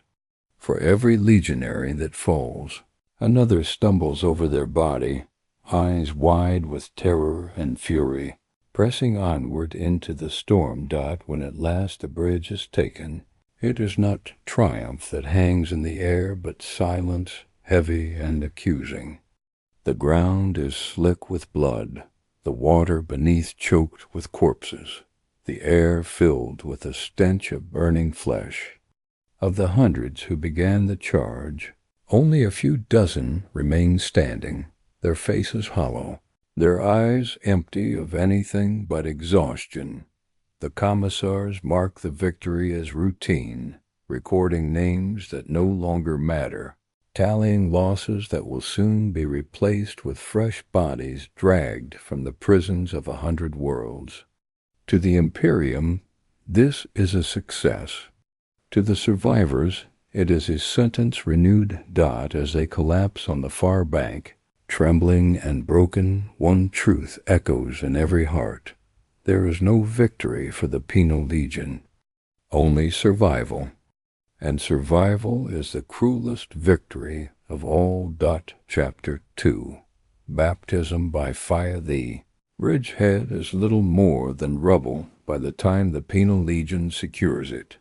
For every legionary that falls, another stumbles over their body, eyes wide with terror and fury, pressing onward into the storm. When at last the bridge is taken, it is not triumph that hangs in the air, but silence, heavy and accusing. The ground is slick with blood, the water beneath choked with corpses, the air filled with the stench of burning flesh. Of the hundreds who began the charge, only a few dozen remain standing, their faces hollow, their eyes empty of anything but exhaustion. The commissars mark the victory as routine, recording names that no longer matter, tallying losses that will soon be replaced with fresh bodies dragged from the prisons of 100 worlds. To the Imperium, this is a success. To the survivors, it is a sentence renewed. As they collapse on the far bank, trembling and broken, one truth echoes in every heart. There is no victory for the Penal Legion, only survival. And survival is the cruelest victory of all. Chapter 2. Baptism by Fire. The bridgehead is little more than rubble by the time the Penal Legion secures it.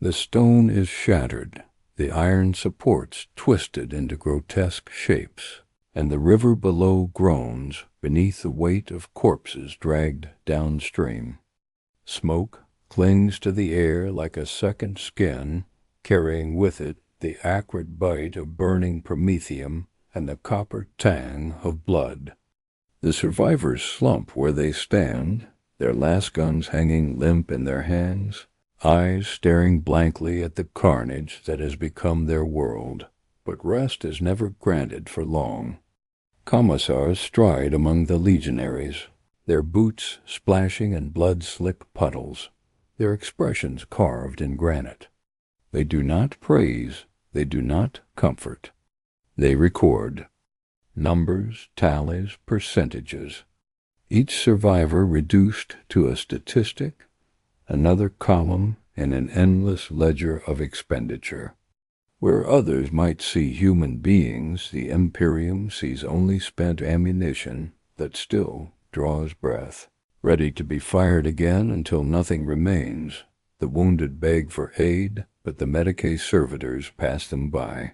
The stone is shattered, the iron supports twisted into grotesque shapes, and the river below groans beneath the weight of corpses dragged downstream. Smoke clings to the air like a second skin, carrying with it the acrid bite of burning promethium and the copper tang of blood. The survivors slump where they stand, their last guns hanging limp in their hands, eyes staring blankly at the carnage that has become their world. But rest is never granted for long. Commissars stride among the legionaries, their boots splashing in blood-slick puddles, their expressions carved in granite. They do not praise, they do not comfort. They record. Numbers, tallies, percentages. Each survivor reduced to a statistic, another column in an endless ledger of expenditure. Where others might see human beings, the Imperium sees only spent ammunition that still draws breath, ready to be fired again until nothing remains. The wounded beg for aid, but the Medicae servitors pass them by.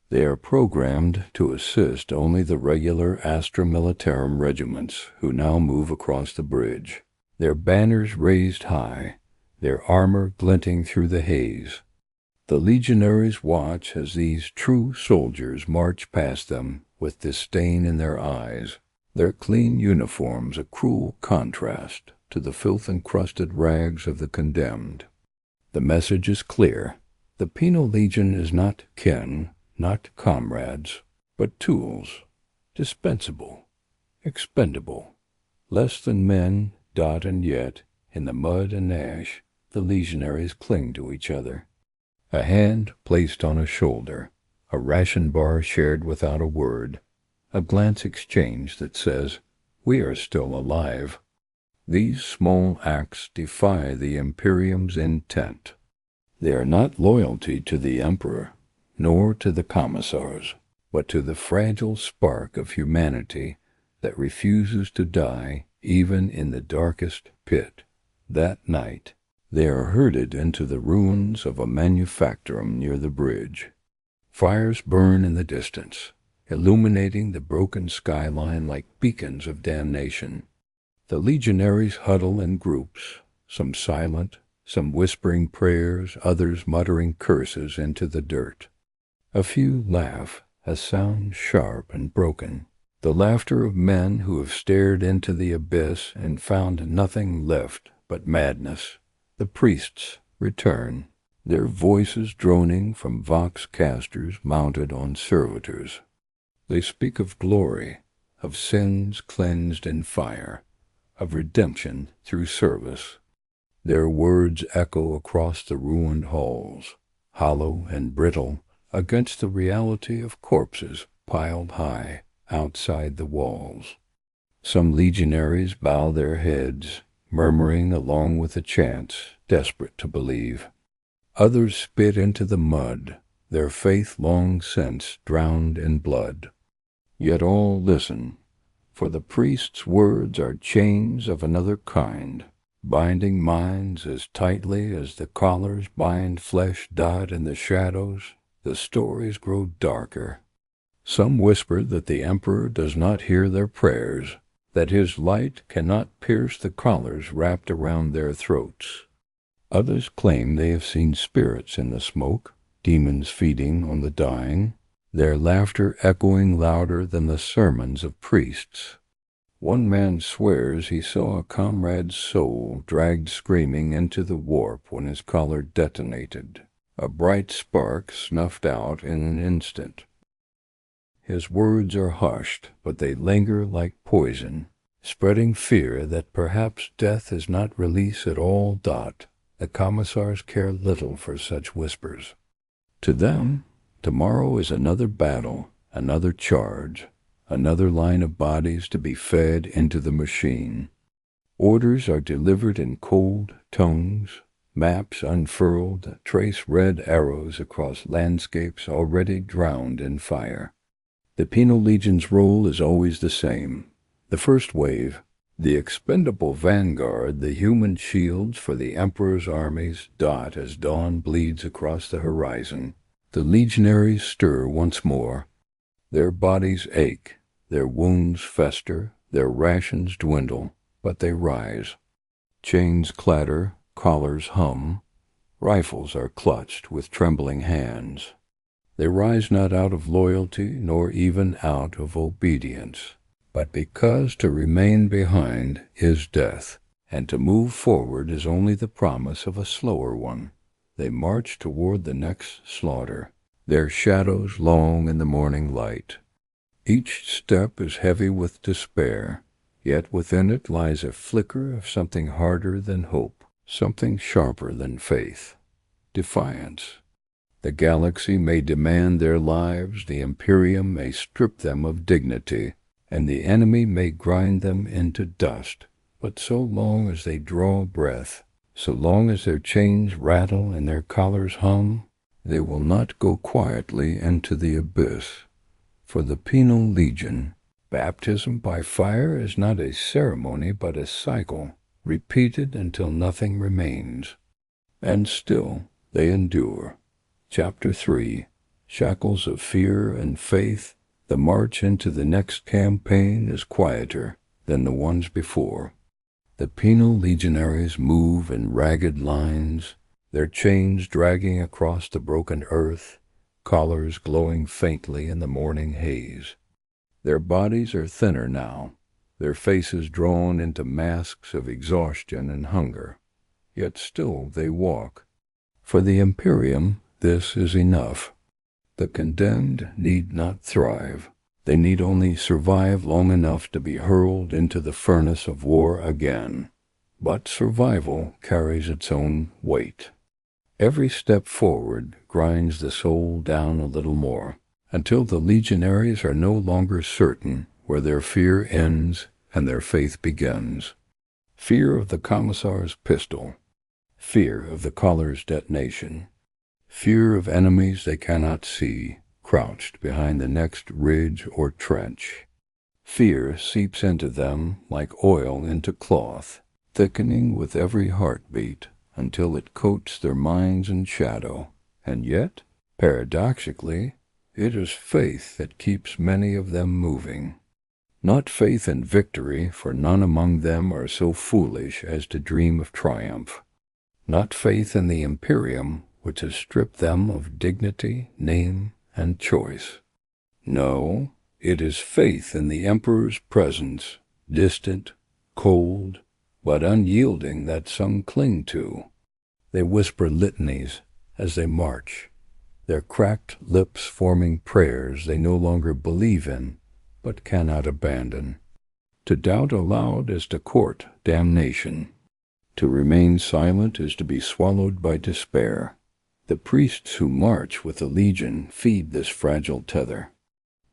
They are programmed to assist only the regular Astra Militarum regiments who now move across the bridge, their banners raised high, their armor glinting through the haze. The legionaries watch as these true soldiers march past them with disdain in their eyes, their clean uniforms a cruel contrast to the filth-encrusted rags of the condemned. The message is clear. The Penal Legion is not kin, not comrades, but tools, dispensable, expendable, less than men. And yet, in the mud and ash, the legionaries cling to each other. A hand placed on a shoulder, a ration bar shared without a word, a glance exchanged that says, "We are still alive." These small acts defy the Imperium's intent. They are not loyalty to the Emperor, nor to the commissars, but to the fragile spark of humanity that refuses to die even in the darkest pit. That night, They are herded into the ruins of a manufactorum near the bridge. Fires burn in the distance, illuminating the broken skyline like beacons of damnation. The legionaries huddle in groups, some silent, some whispering prayers, others muttering curses into the dirt. A few laugh, a sound sharp and broken, the laughter of men who have stared into the abyss and found nothing left but madness. The priests return, their voices droning from vox casters mounted on servitors. They speak of glory, of sins cleansed in fire, of redemption through service. Their words echo across the ruined halls, hollow and brittle, against the reality of corpses piled high outside the walls. Some legionaries bow their heads, murmuring along with the chants, desperate to believe. Others spit into the mud, their faith long since drowned in blood. Yet all listen, for the priest's words are chains of another kind, binding minds as tightly as the collars bind flesh dot in the shadows. The stories grow darker. Some whisper that the emperor does not hear their prayers, that his light cannot pierce the collars wrapped around their throats. Others claim they have seen spirits in the smoke, demons feeding on the dying, their laughter echoing louder than the sermons of priests. One man swears he saw a comrade's soul dragged screaming into the warp when his collar detonated, a bright spark snuffed out in an instant. His words are hushed, but they linger like poison, spreading fear that perhaps death is not release at all. The commissars care little for such whispers. To them, tomorrow is another battle, another charge, another line of bodies to be fed into the machine. Orders are delivered in cold tongues, maps unfurled trace red arrows across landscapes already drowned in fire. The Penal Legion's role is always the same. The first wave, the expendable vanguard, the human shields for the Emperor's armies, dot as dawn bleeds across the horizon. The legionaries stir once more. Their bodies ache, their wounds fester, their rations dwindle, but they rise. Chains clatter, collars hum, rifles are clutched with trembling hands. They rise not out of loyalty, nor even out of obedience, but because to remain behind is death, and to move forward is only the promise of a slower one. They march toward the next slaughter, their shadows long in the morning light. Each step is heavy with despair, yet within it lies a flicker of something harder than hope, something sharper than faith, defiance. The galaxy may demand their lives, the Imperium may strip them of dignity, and the enemy may grind them into dust, but so long as they draw breath, so long as their chains rattle and their collars hum, they will not go quietly into the abyss. For the Penal Legion, baptism by fire is not a ceremony but a cycle, repeated until nothing remains. And still they endure. Chapter 3, Shackles of Fear and Faith. The march into the next campaign is quieter than the ones before. The Penal Legionaries move in ragged lines, their chains dragging across the broken earth, collars glowing faintly in the morning haze. Their bodies are thinner now, their faces drawn into masks of exhaustion and hunger. Yet still they walk. For the Imperium, this is enough. The condemned need not thrive. They need only survive long enough to be hurled into the furnace of war again. But survival carries its own weight. Every step forward grinds the soul down a little more, until the legionaries are no longer certain where their fear ends and their faith begins. Fear of the commissar's pistol, fear of the collar's detonation, fear of enemies they cannot see, crouched behind the next ridge or trench. Fear seeps into them like oil into cloth, thickening with every heartbeat until it coats their minds in shadow. And yet, paradoxically, it is faith that keeps many of them moving. Not faith in victory, for none among them are so foolish as to dream of triumph. Not faith in the Imperium, which has stripped them of dignity, name, and choice. No, it is faith in the Emperor's presence, distant, cold, but unyielding, that some cling to. They whisper litanies as they march, their cracked lips forming prayers they no longer believe in, but cannot abandon. To doubt aloud is to court damnation. To remain silent is to be swallowed by despair. The priests who march with the Legion feed this fragile tether.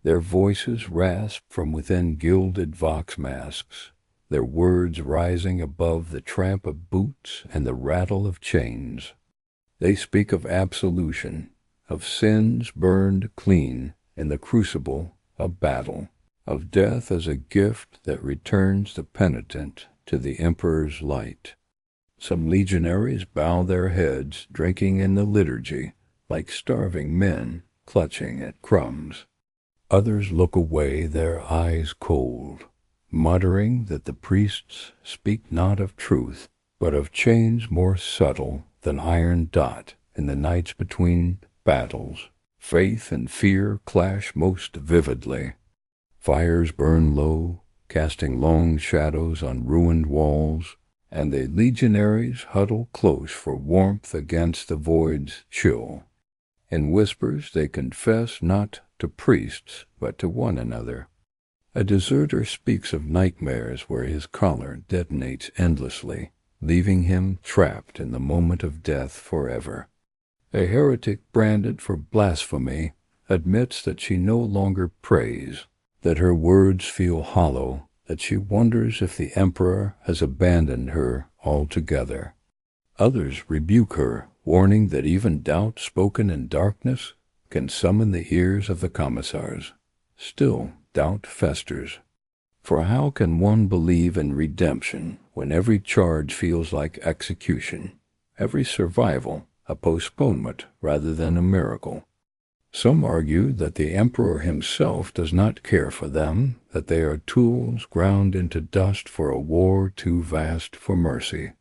Their voices rasp from within gilded vox masks, their words rising above the tramp of boots and the rattle of chains. They speak of absolution, of sins burned clean in the crucible of battle, of death as a gift that returns the penitent to the Emperor's light. Some legionaries bow their heads, drinking in the liturgy, like starving men clutching at crumbs. Others look away, their eyes cold, muttering that the priests speak not of truth, but of chains more subtle than iron dot in the nights between battles. Faith and fear clash most vividly. Fires burn low, casting long shadows on ruined walls, and the legionaries huddle close for warmth against the void's chill. In whispers they confess not to priests, but to one another. A deserter speaks of nightmares where his collar detonates endlessly, leaving him trapped in the moment of death forever. A heretic branded for blasphemy admits that she no longer prays, that her words feel hollow, that she wonders if the Emperor has abandoned her altogether. Others rebuke her, warning that even doubt spoken in darkness can summon the ears of the commissars. Still, doubt festers. For how can one believe in redemption when every charge feels like execution, every survival a postponement rather than a miracle? Some argue that the Emperor himself does not care for them, that they are tools ground into dust for a war too vast for mercy.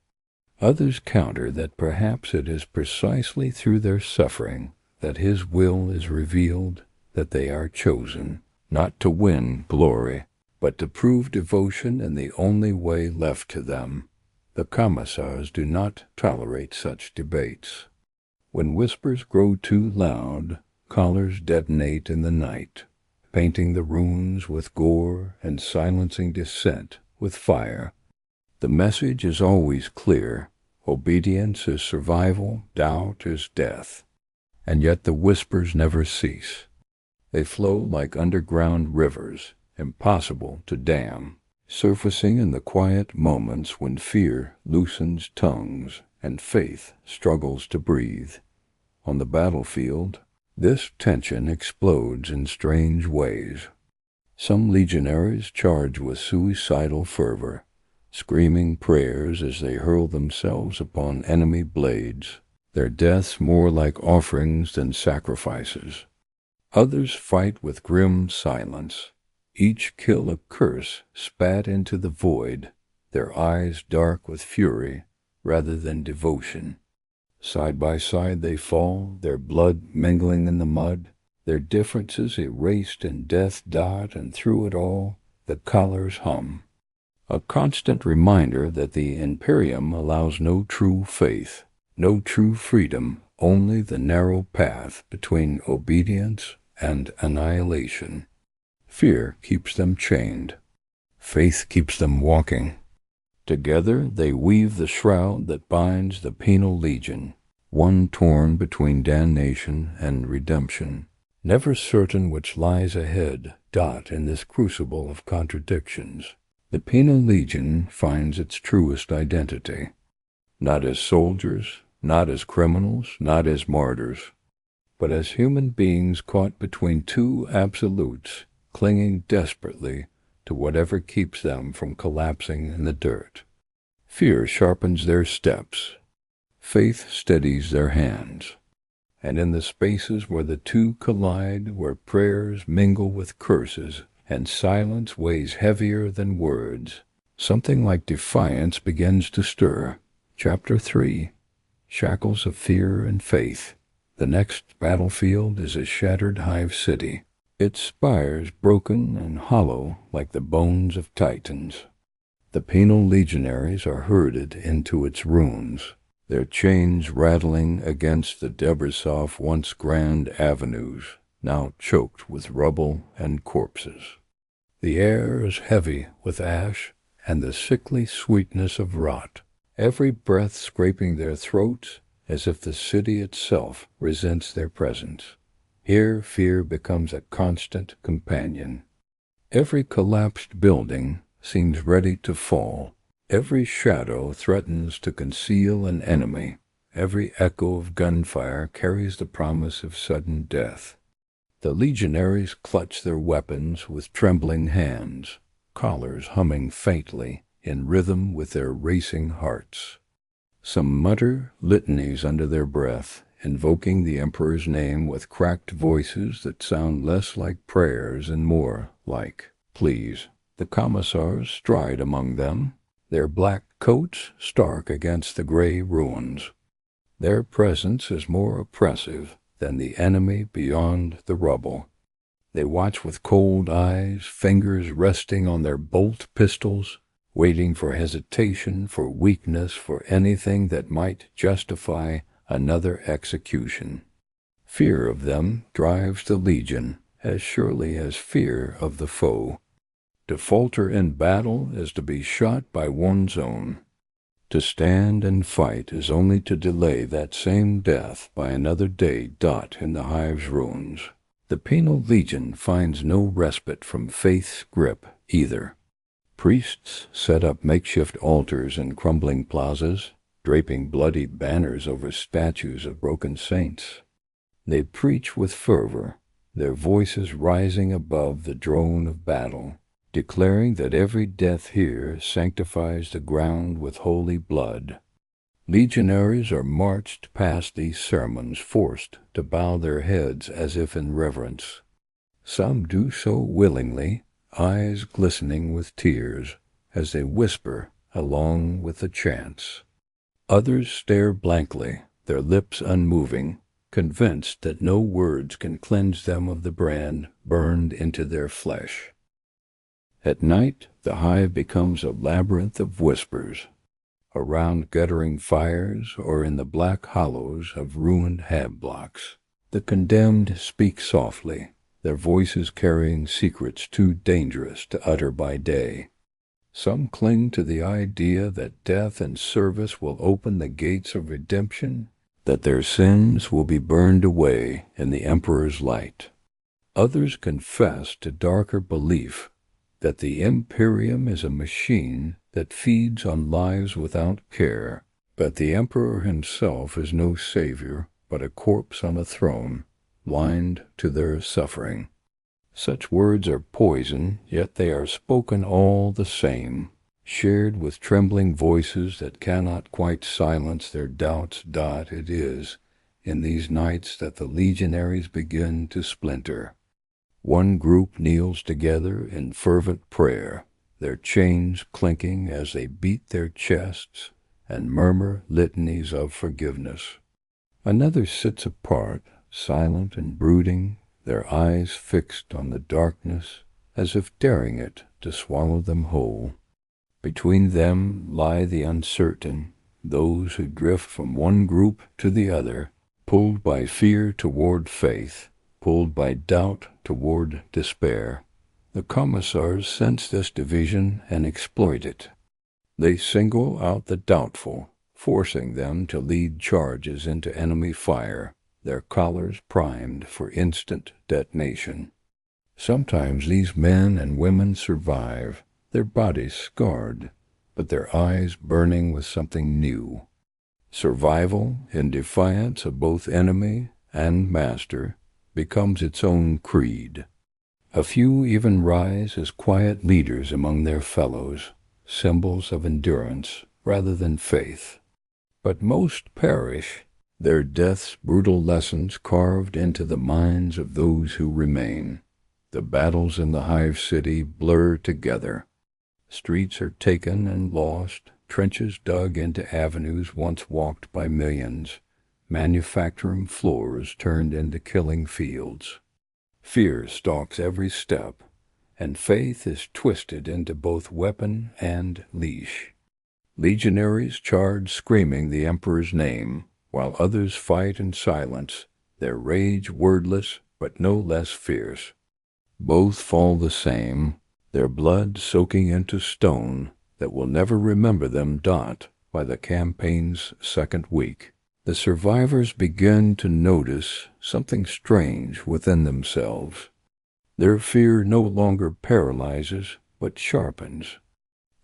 Others counter that perhaps it is precisely through their suffering that his will is revealed, that they are chosen, not to win glory, but to prove devotion in the only way left to them. The commissars do not tolerate such debates. When whispers grow too loud, collars detonate in the night, painting the runes with gore and silencing dissent with fire. The message is always clear. Obedience is survival, doubt is death. And yet the whispers never cease. They flow like underground rivers, impossible to dam, surfacing in the quiet moments when fear loosens tongues and faith struggles to breathe. On the battlefield, this tension explodes in strange ways. Some legionaries charge with suicidal fervor, screaming prayers as they hurl themselves upon enemy blades, their deaths more like offerings than sacrifices. Others fight with grim silence, each kill a curse spat into the void, their eyes dark with fury rather than devotion. Side by side they fall, their blood mingling in the mud, their differences erased in death dot, and through it all the collars hum. A constant reminder that the Imperium allows no true faith, no true freedom, only the narrow path between obedience and annihilation. Fear keeps them chained. Faith keeps them walking. Together they weave the shroud that binds the Penal Legion, one torn between damnation and redemption, never certain which lies ahead, dot in this crucible of contradictions. The Penal Legion finds its truest identity, not as soldiers, not as criminals, not as martyrs, but as human beings caught between two absolutes, clinging desperately to whatever keeps them from collapsing in the dirt. Fear sharpens their steps. faith steadies their hands. And in the spaces where the two collide, where prayers mingle with curses, and silence weighs heavier than words, something like defiance begins to stir. Chapter 3. Shackles of Fear and Faith. The next battlefield is a shattered hive city, its spires broken and hollow like the bones of titans. The penal legionaries are herded into its ruins, their chains rattling against the Debrisov once grand avenues, now choked with rubble and corpses. The air is heavy with ash and the sickly sweetness of rot, every breath scraping their throats as if the city itself resents their presence. Here fear becomes a constant companion. Every collapsed building seems ready to fall. Every shadow threatens to conceal an enemy. Every echo of gunfire carries the promise of sudden death. The legionaries clutch their weapons with trembling hands, collars humming faintly in rhythm with their racing hearts. Some mutter litanies under their breath, invoking the Emperor's name with cracked voices that sound less like prayers and more like pleas. The commissars stride among them, their black coats stark against the gray ruins. Their presence is more oppressive than the enemy beyond the rubble. They watch with cold eyes, fingers resting on their bolt pistols, waiting for hesitation, for weakness, for anything that might justify another execution. Fear of them drives the legion as surely as fear of the foe. To falter in battle is to be shot by one's own. To stand and fight is only to delay that same death by another day dot in the hive's ruins. The Penal Legion finds no respite from faith's grip either. Priests set up makeshift altars in crumbling plazas, draping bloody banners over statues of broken saints. They preach with fervor, their voices rising above the drone of battle, declaring that every death here sanctifies the ground with holy blood. Legionaries are marched past these sermons, forced to bow their heads as if in reverence. Some do so willingly, eyes glistening with tears, as they whisper along with the chants. Others stare blankly, their lips unmoving, convinced that no words can cleanse them of the brand burned into their flesh. At night, the hive becomes a labyrinth of whispers, around guttering fires or in the black hollows of ruined hab-blocks. The condemned speak softly, their voices carrying secrets too dangerous to utter by day. Some cling to the idea that death and service will open the gates of redemption, that their sins will be burned away in the Emperor's light. Others confess to darker belief that the Imperium is a machine that feeds on lives without care, but the Emperor himself is no savior, but a corpse on a throne, blind to their suffering. Such words are poison, yet they are spoken all the same, shared with trembling voices that cannot quite silence their doubts. It is in these nights that the legionaries begin to splinter. One group kneels together in fervent prayer, their chains clinking as they beat their chests and murmur litanies of forgiveness. Another sits apart, silent and brooding, their eyes fixed on the darkness, as if daring it to swallow them whole. Between them lie the uncertain, those who drift from one group to the other, pulled by fear toward faith, pulled by doubt toward despair. The commissars sense this division and exploit it. They single out the doubtful, forcing them to lead charges into enemy fire, their collars primed for instant detonation. Sometimes these men and women survive, their bodies scarred, but their eyes burning with something new. Survival, in defiance of both enemy and master, becomes its own creed. A few even rise as quiet leaders among their fellows, symbols of endurance rather than faith. But most perish, their death's brutal lessons carved into the minds of those who remain. The battles in the hive city blur together. Streets are taken and lost, trenches dug into avenues once walked by millions, manufacturing floors turned into killing fields. Fear stalks every step, and faith is twisted into both weapon and leash. Legionaries charge screaming the Emperor's name, while others fight in silence, their rage wordless but no less fierce. Both fall the same, their blood soaking into stone that will never remember them by the campaign's second week. The survivors begin to notice something strange within themselves. Their fear no longer paralyzes, but sharpens.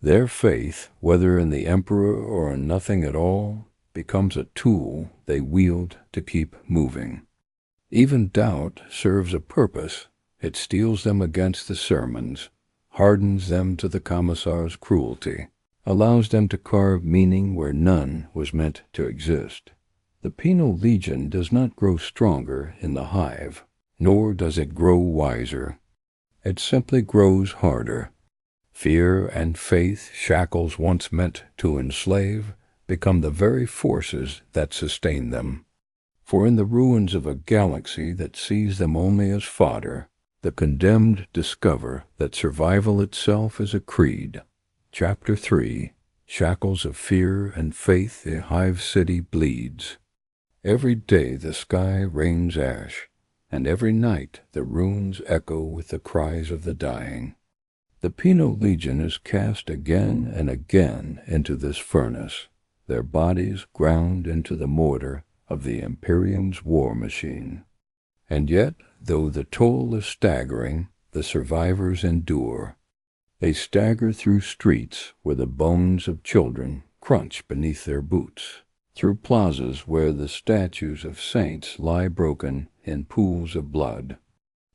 Their faith, whether in the Emperor or in nothing at all, becomes a tool they wield to keep moving. Even doubt serves a purpose. It steels them against the sermons, hardens them to the commissar's cruelty, allows them to carve meaning where none was meant to exist. The Penal Legion does not grow stronger in the hive, nor does it grow wiser. It simply grows harder. Fear and faith, shackles once meant to enslave, become the very forces that sustain them. For in the ruins of a galaxy that sees them only as fodder, the condemned discover that survival itself is a creed. Chapter 3. Shackles of Fear and Faith the Hive City Bleeds. Every day the sky rains ash, and every night the ruins echo with the cries of the dying. The Penal Legion is cast again and again into this furnace, their bodies ground into the mortar of the Imperium's war machine. And yet, though the toll is staggering, the survivors endure. They stagger through streets where the bones of children crunch beneath their boots, through plazas where the statues of saints lie broken in pools of blood.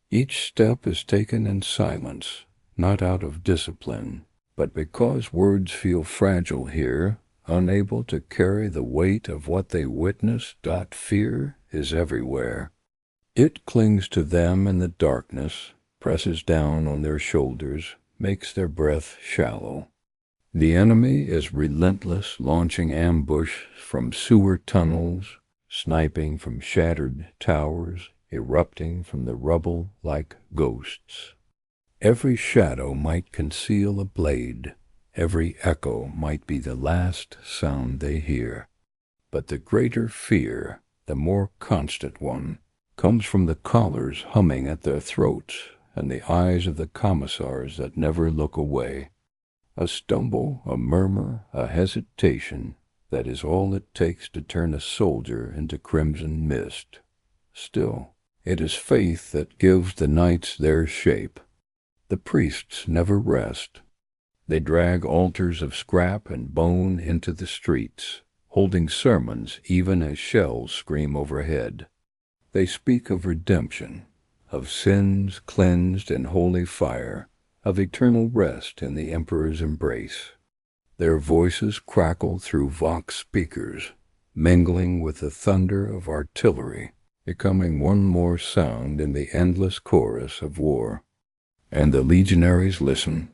Each step is taken in silence, not out of discipline, but because words feel fragile here, unable to carry the weight of what they witness. Fear is everywhere. It clings to them in the darkness, presses down on their shoulders, makes their breath shallow. The enemy is relentless, launching ambush from sewer tunnels, sniping from shattered towers, erupting from the rubble like ghosts. Every shadow might conceal a blade, every echo might be the last sound they hear. But the greater fear, the more constant one, comes from the collars humming at their throats and the eyes of the commissars that never look away. A stumble, a murmur, a hesitation, that is all it takes to turn a soldier into crimson mist. Still, it is faith that gives the nights their shape. The priests never rest. They drag altars of scrap and bone into the streets, holding sermons even as shells scream overhead. They speak of redemption, of sins cleansed in holy fire, of eternal rest in the Emperor's embrace. Their voices crackle through vox speakers, mingling with the thunder of artillery, becoming one more sound in the endless chorus of war. And the legionaries listen,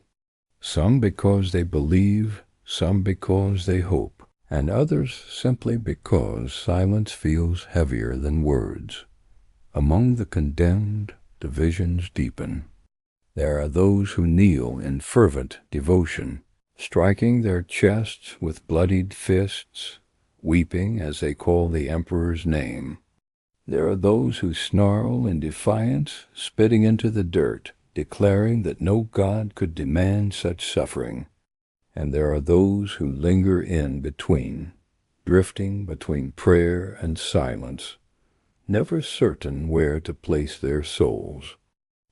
some because they believe, some because they hope, and others simply because silence feels heavier than words. Among the condemned, divisions deepen. There are those who kneel in fervent devotion, striking their chests with bloodied fists, weeping as they call the Emperor's name. There are those who snarl in defiance, spitting into the dirt, declaring that no God could demand such suffering. And there are those who linger in between, drifting between prayer and silence, never certain where to place their souls.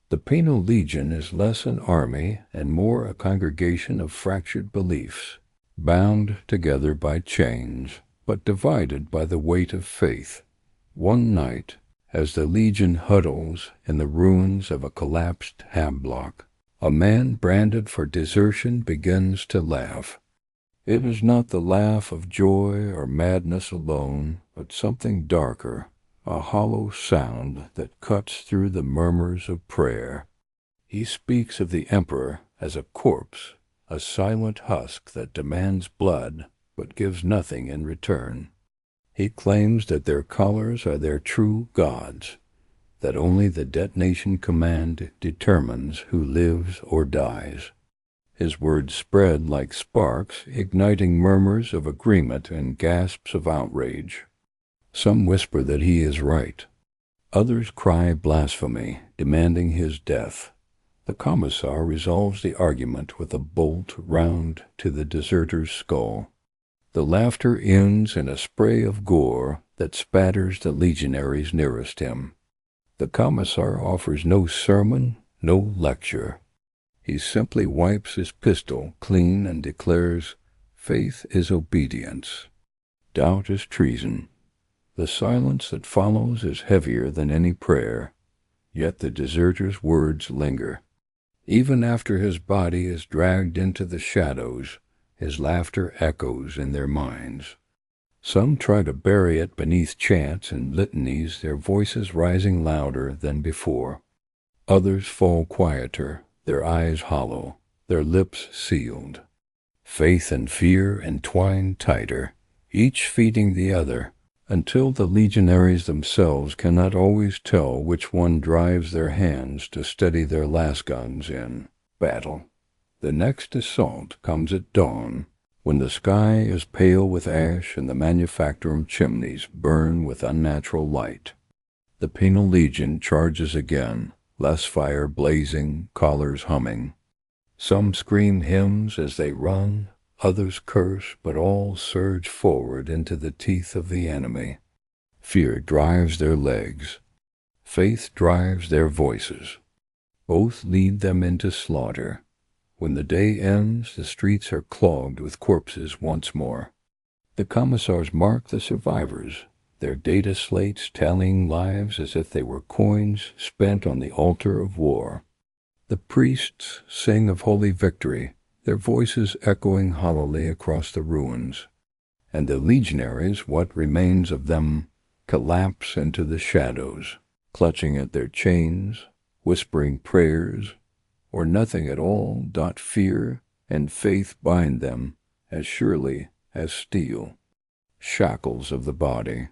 The Penal Legion is less an army and more a congregation of fractured beliefs, bound together by chains, but divided by the weight of faith. One night, as the Legion huddles in the ruins of a collapsed hamlock, a man branded for desertion begins to laugh. It is not the laugh of joy or madness alone, but something darker, a hollow sound that cuts through the murmurs of prayer. He speaks of the emperor as a corpse, a silent husk that demands blood but gives nothing in return. He claims that their colors are their true gods, that only the detonation command determines who lives or dies. His words spread like sparks, igniting murmurs of agreement and gasps of outrage. Some whisper that he is right. Others cry blasphemy, demanding his death. The commissar resolves the argument with a bolt round to the deserter's skull. The laughter ends in a spray of gore that spatters the legionaries nearest him. The commissar offers no sermon, no lecture. He simply wipes his pistol clean and declares, "Faith is obedience. Doubt is treason." The silence that follows is heavier than any prayer, yet the deserter's words linger. Even after his body is dragged into the shadows, his laughter echoes in their minds. Some try to bury it beneath chants and litanies, their voices rising louder than before. Others fall quieter, their eyes hollow, their lips sealed. Faith and fear entwine tighter, each feeding the other, until the legionaries themselves cannot always tell which one drives their hands to steady their lasguns in battle. The next assault comes at dawn, when the sky is pale with ash and the manufactorum chimneys burn with unnatural light. The Penal Legion charges again, less fire blazing, collars humming. Some scream hymns as they run, others curse, but all surge forward into the teeth of the enemy. Fear drives their legs. Faith drives their voices. Both lead them into slaughter. When the day ends, the streets are clogged with corpses once more. The commissars mark the survivors, their data slates tallying lives as if they were coins spent on the altar of war. The priests sing of holy victory, their voices echoing hollowly across the ruins. And the legionaries, what remains of them, collapse into the shadows, clutching at their chains, whispering prayers, or nothing at all. Fear and faith bind them as surely as steel. Shackles of the body,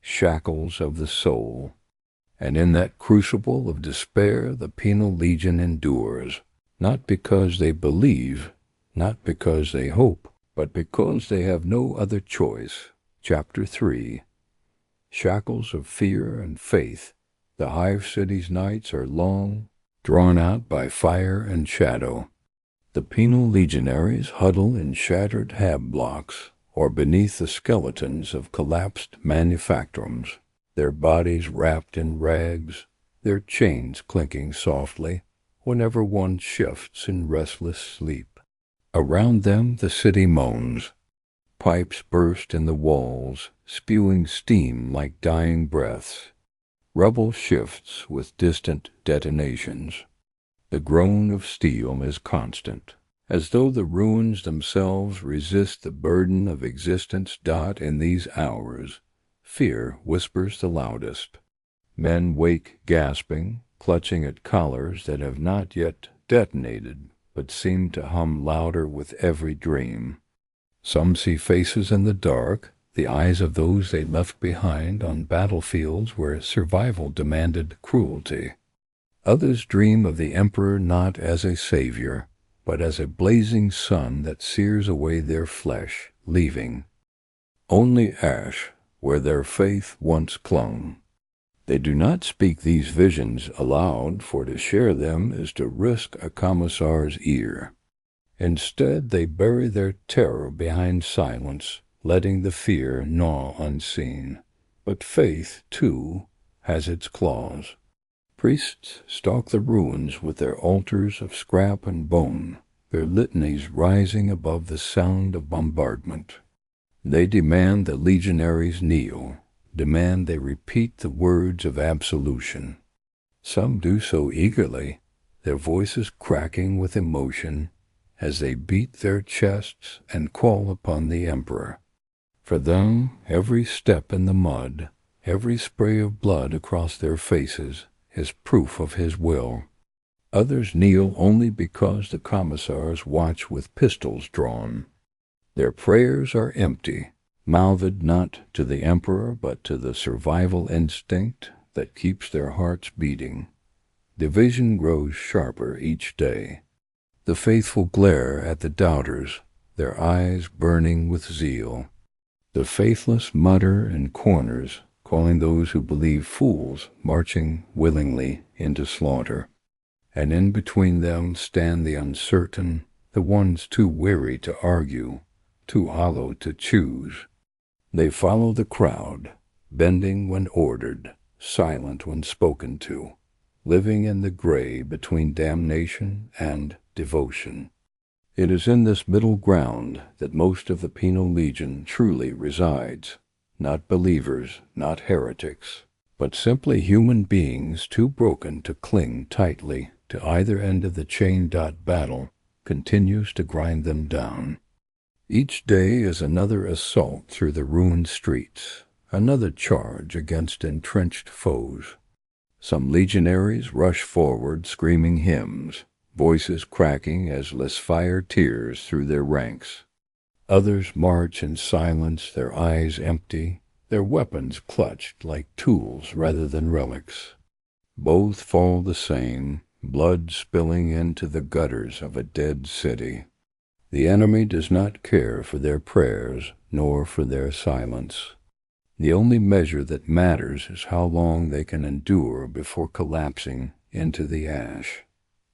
shackles of the soul. And in that crucible of despair the Penal Legion endures, not because they believe, not because they hope, but because they have no other choice. Chapter 3. Shackles of fear and faith. The Hive City's nights are long, drawn out by fire and shadow. The Penal Legionaries huddle in shattered hab blocks, or beneath the skeletons of collapsed manufactorums, their bodies wrapped in rags, their chains clinking softly whenever one shifts in restless sleep. Around them the city moans. Pipes burst in the walls, spewing steam like dying breaths. Rubble shifts with distant detonations. The groan of steel is constant, as though the ruins themselves resist the burden of existence. In these hours, fear whispers the loudest. Men wake gasping, clutching at collars that have not yet detonated, but seem to hum louder with every dream. Some see faces in the dark, the eyes of those they left behind on battlefields where survival demanded cruelty. Others dream of the emperor not as a savior, but as a blazing sun that sears away their flesh, leaving only ash where their faith once clung. They do not speak these visions aloud, for to share them is to risk a commissar's ear. Instead, they bury their terror behind silence, letting the fear gnaw unseen. But faith, too, has its claws. Priests stalk the ruins with their altars of scrap and bone, their litanies rising above the sound of bombardment. They demand the legionaries kneel, demand they repeat the words of absolution. Some do so eagerly, their voices cracking with emotion, as they beat their chests and call upon the emperor. For them, every step in the mud, every spray of blood across their faces, is proof of his will. Others kneel only because the commissars watch with pistols drawn. Their prayers are empty, mouthed not to the emperor but to the survival instinct that keeps their hearts beating. The vision grows sharper each day. The faithful glare at the doubters, their eyes burning with zeal. The faithless mutter in corners, calling those who believe fools, marching willingly into slaughter. And in between them stand the uncertain, the ones too weary to argue, too hollow to choose. They follow the crowd, bending when ordered, silent when spoken to, living in the gray between damnation and devotion. It is in this middle ground that most of the Penal Legion truly resides, not believers, not heretics, but simply human beings too broken to cling tightly to either end of the chain. Battle continues to grind them down. Each day is another assault through the ruined streets, another charge against entrenched foes. Some legionaries rush forward screaming hymns, voices cracking as let's fire tears through their ranks. Others march in silence, their eyes empty, their weapons clutched like tools rather than relics. Both fall the same, blood spilling into the gutters of a dead city. The enemy does not care for their prayers nor for their silence. The only measure that matters is how long they can endure before collapsing into the ash.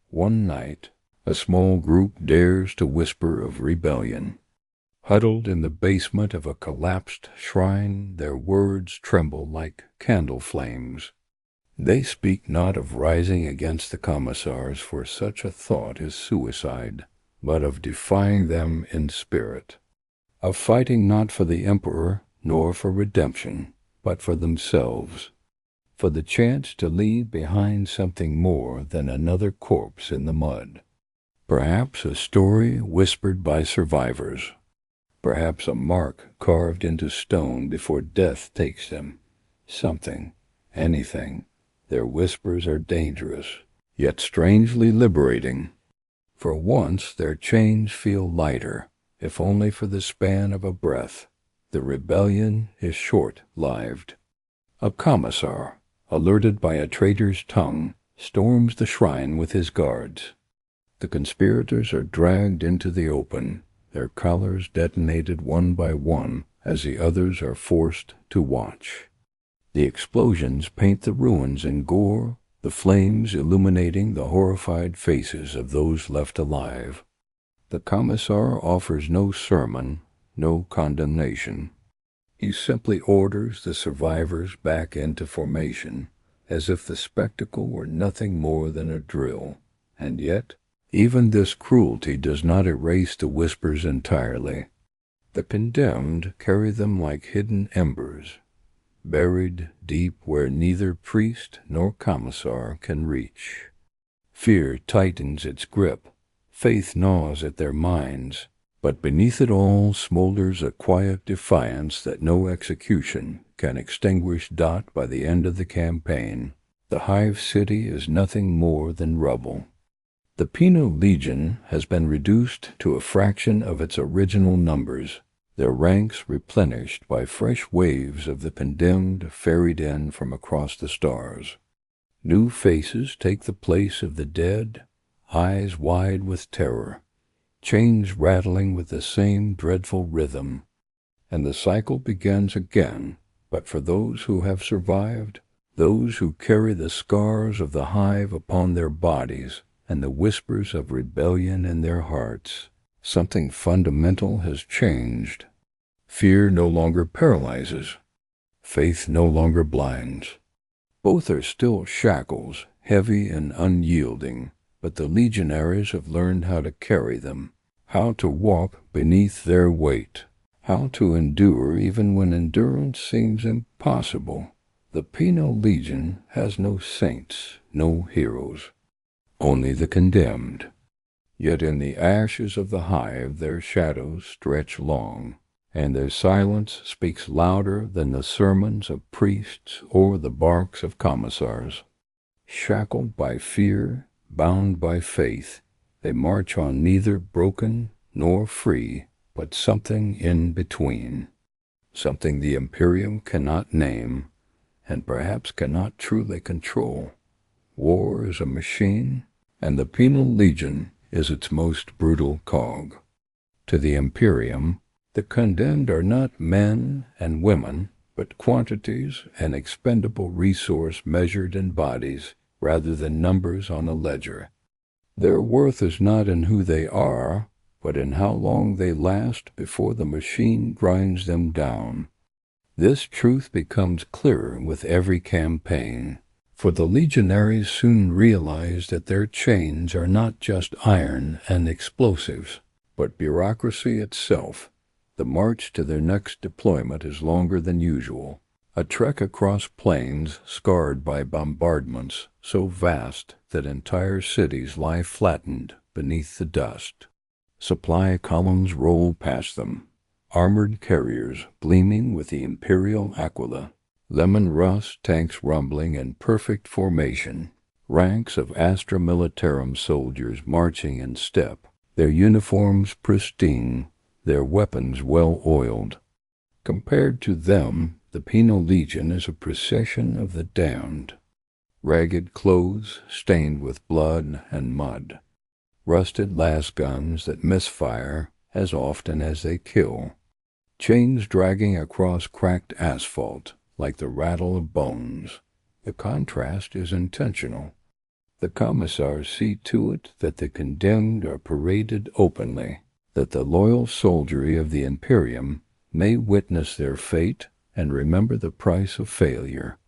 One night, a small group dares to whisper of rebellion. Huddled in the basement of a collapsed shrine, their words tremble like candle flames. They speak not of rising against the commissars, for such a thought is suicide, but of defying them in spirit, of fighting not for the emperor nor for redemption, but for themselves, for the chance to leave behind something more than another corpse in the mud. Perhaps a story whispered by survivors, perhaps a mark carved into stone before death takes them. Something, anything. Their whispers are dangerous, yet strangely liberating. For once their chains feel lighter, if only for the span of a breath. The rebellion is short-lived. A commissar, alerted by a traitor's tongue, storms the shrine with his guards. The conspirators are dragged into the open, their collars detonated one by one as the others are forced to watch. The explosions paint the ruins in gore, the flames illuminating the horrified faces of those left alive. The commissar offers no sermon, no condemnation. He simply orders the survivors back into formation, as if the spectacle were nothing more than a drill. And yet, even this cruelty does not erase the whispers entirely. The condemned carry them like hidden embers, buried deep where neither priest nor commissar can reach. Fear tightens its grip, faith gnaws at their minds, but beneath it all smolders a quiet defiance that no execution can extinguish. By the end of the campaign, the hive city is nothing more than rubble. The Penal Legion has been reduced to a fraction of its original numbers, their ranks replenished by fresh waves of the condemned ferried in from across the stars. New faces take the place of the dead, eyes wide with terror, chains rattling with the same dreadful rhythm, and the cycle begins again. But for those who have survived, those who carry the scars of the hive upon their bodies and the whispers of rebellion in their hearts, something fundamental has changed. Fear no longer paralyzes. Faith no longer blinds. Both are still shackles, heavy and unyielding, but the legionaries have learned how to carry them, how to walk beneath their weight, how to endure even when endurance seems impossible. The Penal Legion has no saints, no heroes, only the condemned. Yet in the ashes of the hive their shadows stretch long, and their silence speaks louder than the sermons of priests or the barks of commissars. Shackled by fear, bound by faith, they march on neither broken nor free, but something in between. Something the Imperium cannot name, and perhaps cannot truly control. War is a machine, and the Penal Legion is its most brutal cog. To the Imperium, the condemned are not men and women, but quantities and expendable resource measured in bodies rather than numbers on a ledger. Their worth is not in who they are, but in how long they last before the machine grinds them down. This truth becomes clearer with every campaign, for the legionaries soon realize that their chains are not just iron and explosives, but bureaucracy itself. The march to their next deployment is longer than usual, a trek across plains scarred by bombardments so vast that entire cities lie flattened beneath the dust. Supply columns roll past them, armored carriers gleaming with the imperial aquila, lemon rust tanks rumbling in perfect formation, ranks of Astra Militarum soldiers marching in step, their uniforms pristine, their weapons well-oiled. Compared to them, the Penal Legion is a procession of the damned. Ragged clothes stained with blood and mud, rusted lasguns that misfire as often as they kill, chains dragging across cracked asphalt like the rattle of bones. The contrast is intentional. The commissars see to it that the condemned are paraded openly, that the loyal soldiery of the Imperium may witness their fate and remember the price of failure.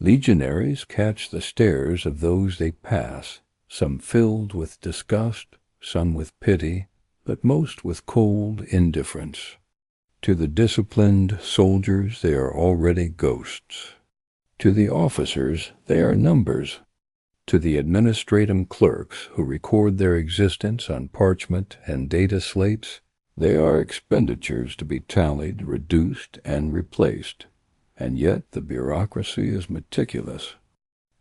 Legionaries catch the stares of those they pass, some filled with disgust, some with pity, but most with cold indifference. To the disciplined soldiers they are already ghosts. To the officers they are numbers. To the administratum clerks who record their existence on parchment and data slates, they are expenditures to be tallied, reduced, and replaced. And yet the bureaucracy is meticulous.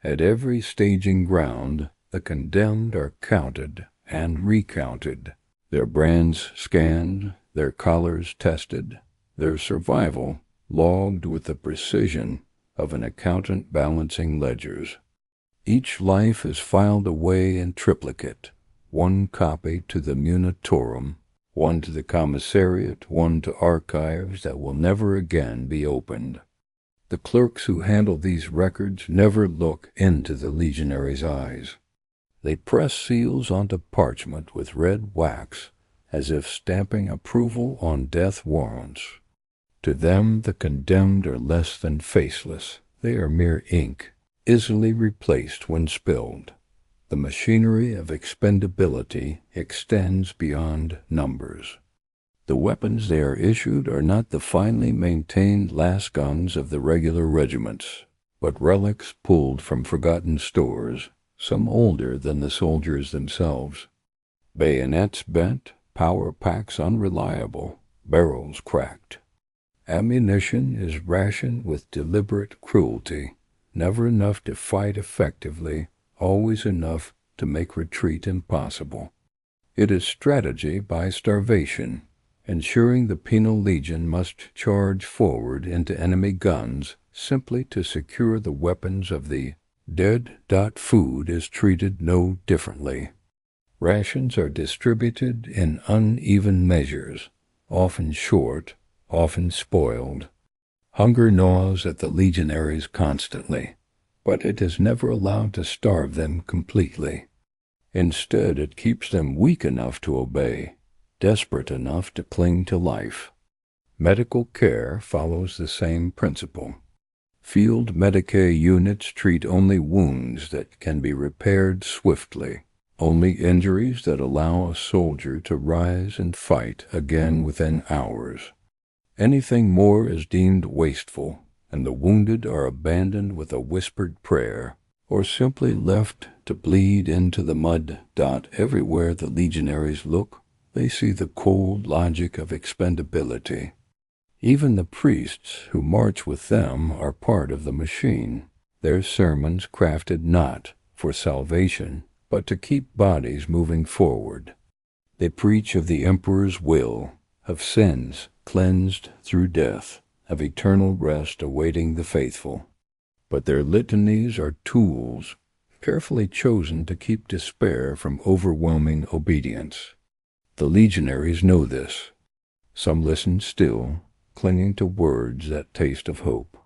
At every staging ground, the condemned are counted and recounted, their brands scanned, their collars tested, their survival logged with the precision of an accountant balancing ledgers. Each life is filed away in triplicate, one copy to the munitorum, one to the commissariat, one to archives that will never again be opened. The clerks who handle these records never look into the legionaries' eyes. They press seals onto parchment with red wax, as if stamping approval on death warrants. To them the condemned are less than faceless. They are mere ink, easily replaced when spilled. The machinery of expendability extends beyond numbers. The weapons they are issued are not the finely maintained lasguns of the regular regiments, but relics pulled from forgotten stores, some older than the soldiers themselves. Bayonets bent, power packs unreliable, barrels cracked. Ammunition is rationed with deliberate cruelty, never enough to fight effectively, always enough to make retreat impossible. It is strategy by starvation, ensuring the Penal Legion must charge forward into enemy guns simply to secure the weapons of the dead. Food is treated no differently. Rations are distributed in uneven measures, often short, often spoiled. Hunger gnaws at the legionaries constantly, but it is never allowed to starve them completely. Instead, it keeps them weak enough to obey, desperate enough to cling to life. Medical care follows the same principle. Field Medicae units treat only wounds that can be repaired swiftly, only injuries that allow a soldier to rise and fight again within hours. Anything more is deemed wasteful, and the wounded are abandoned with a whispered prayer. or simply left to bleed into the mud. Everywhere the legionaries look, they see the cold logic of expendability. Even the priests who march with them are part of the machine, their sermons crafted not for salvation, but to keep bodies moving forward. They preach of the Emperor's will, of sins cleansed through death, of eternal rest awaiting the faithful. But their litanies are tools, carefully chosen to keep despair from overwhelming obedience. The legionaries know this. Some listen still, clinging to words that taste of hope.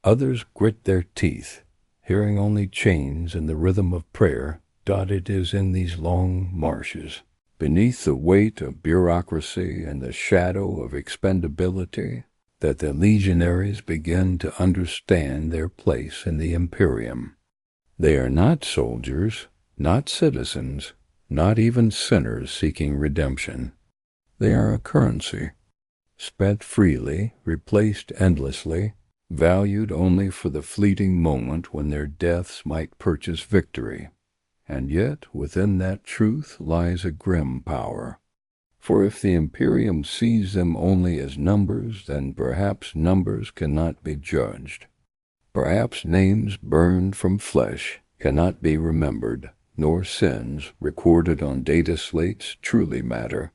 Others grit their teeth, hearing only chains and the rhythm of prayer. It is in these long marshes, beneath the weight of bureaucracy and the shadow of expendability, that the legionaries begin to understand their place in the Imperium. They are not soldiers, not citizens, not even sinners seeking redemption. They are a currency, spent freely, replaced endlessly, valued only for the fleeting moment when their deaths might purchase victory. And yet within that truth lies a grim power. For if the Imperium sees them only as numbers, then perhaps numbers cannot be judged. Perhaps names burned from flesh cannot be remembered, nor sins recorded on data slates truly matter.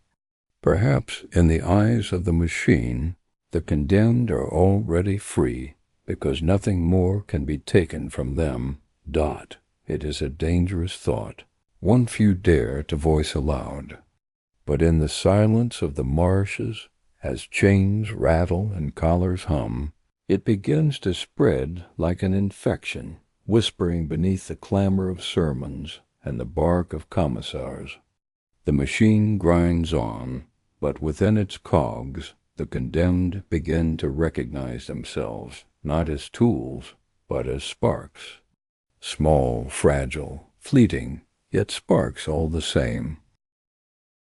Perhaps in the eyes of the machine, the condemned are already free, because nothing more can be taken from them. It is a dangerous thought, one few dare to voice aloud. But in the silence of the marshes, as chains rattle and collars hum, it begins to spread like an infection, whispering beneath the clamor of sermons and the bark of commissars. The machine grinds on, but within its cogs the condemned begin to recognize themselves, not as tools, but as sparks. Small, fragile, fleeting, yet sparks all the same.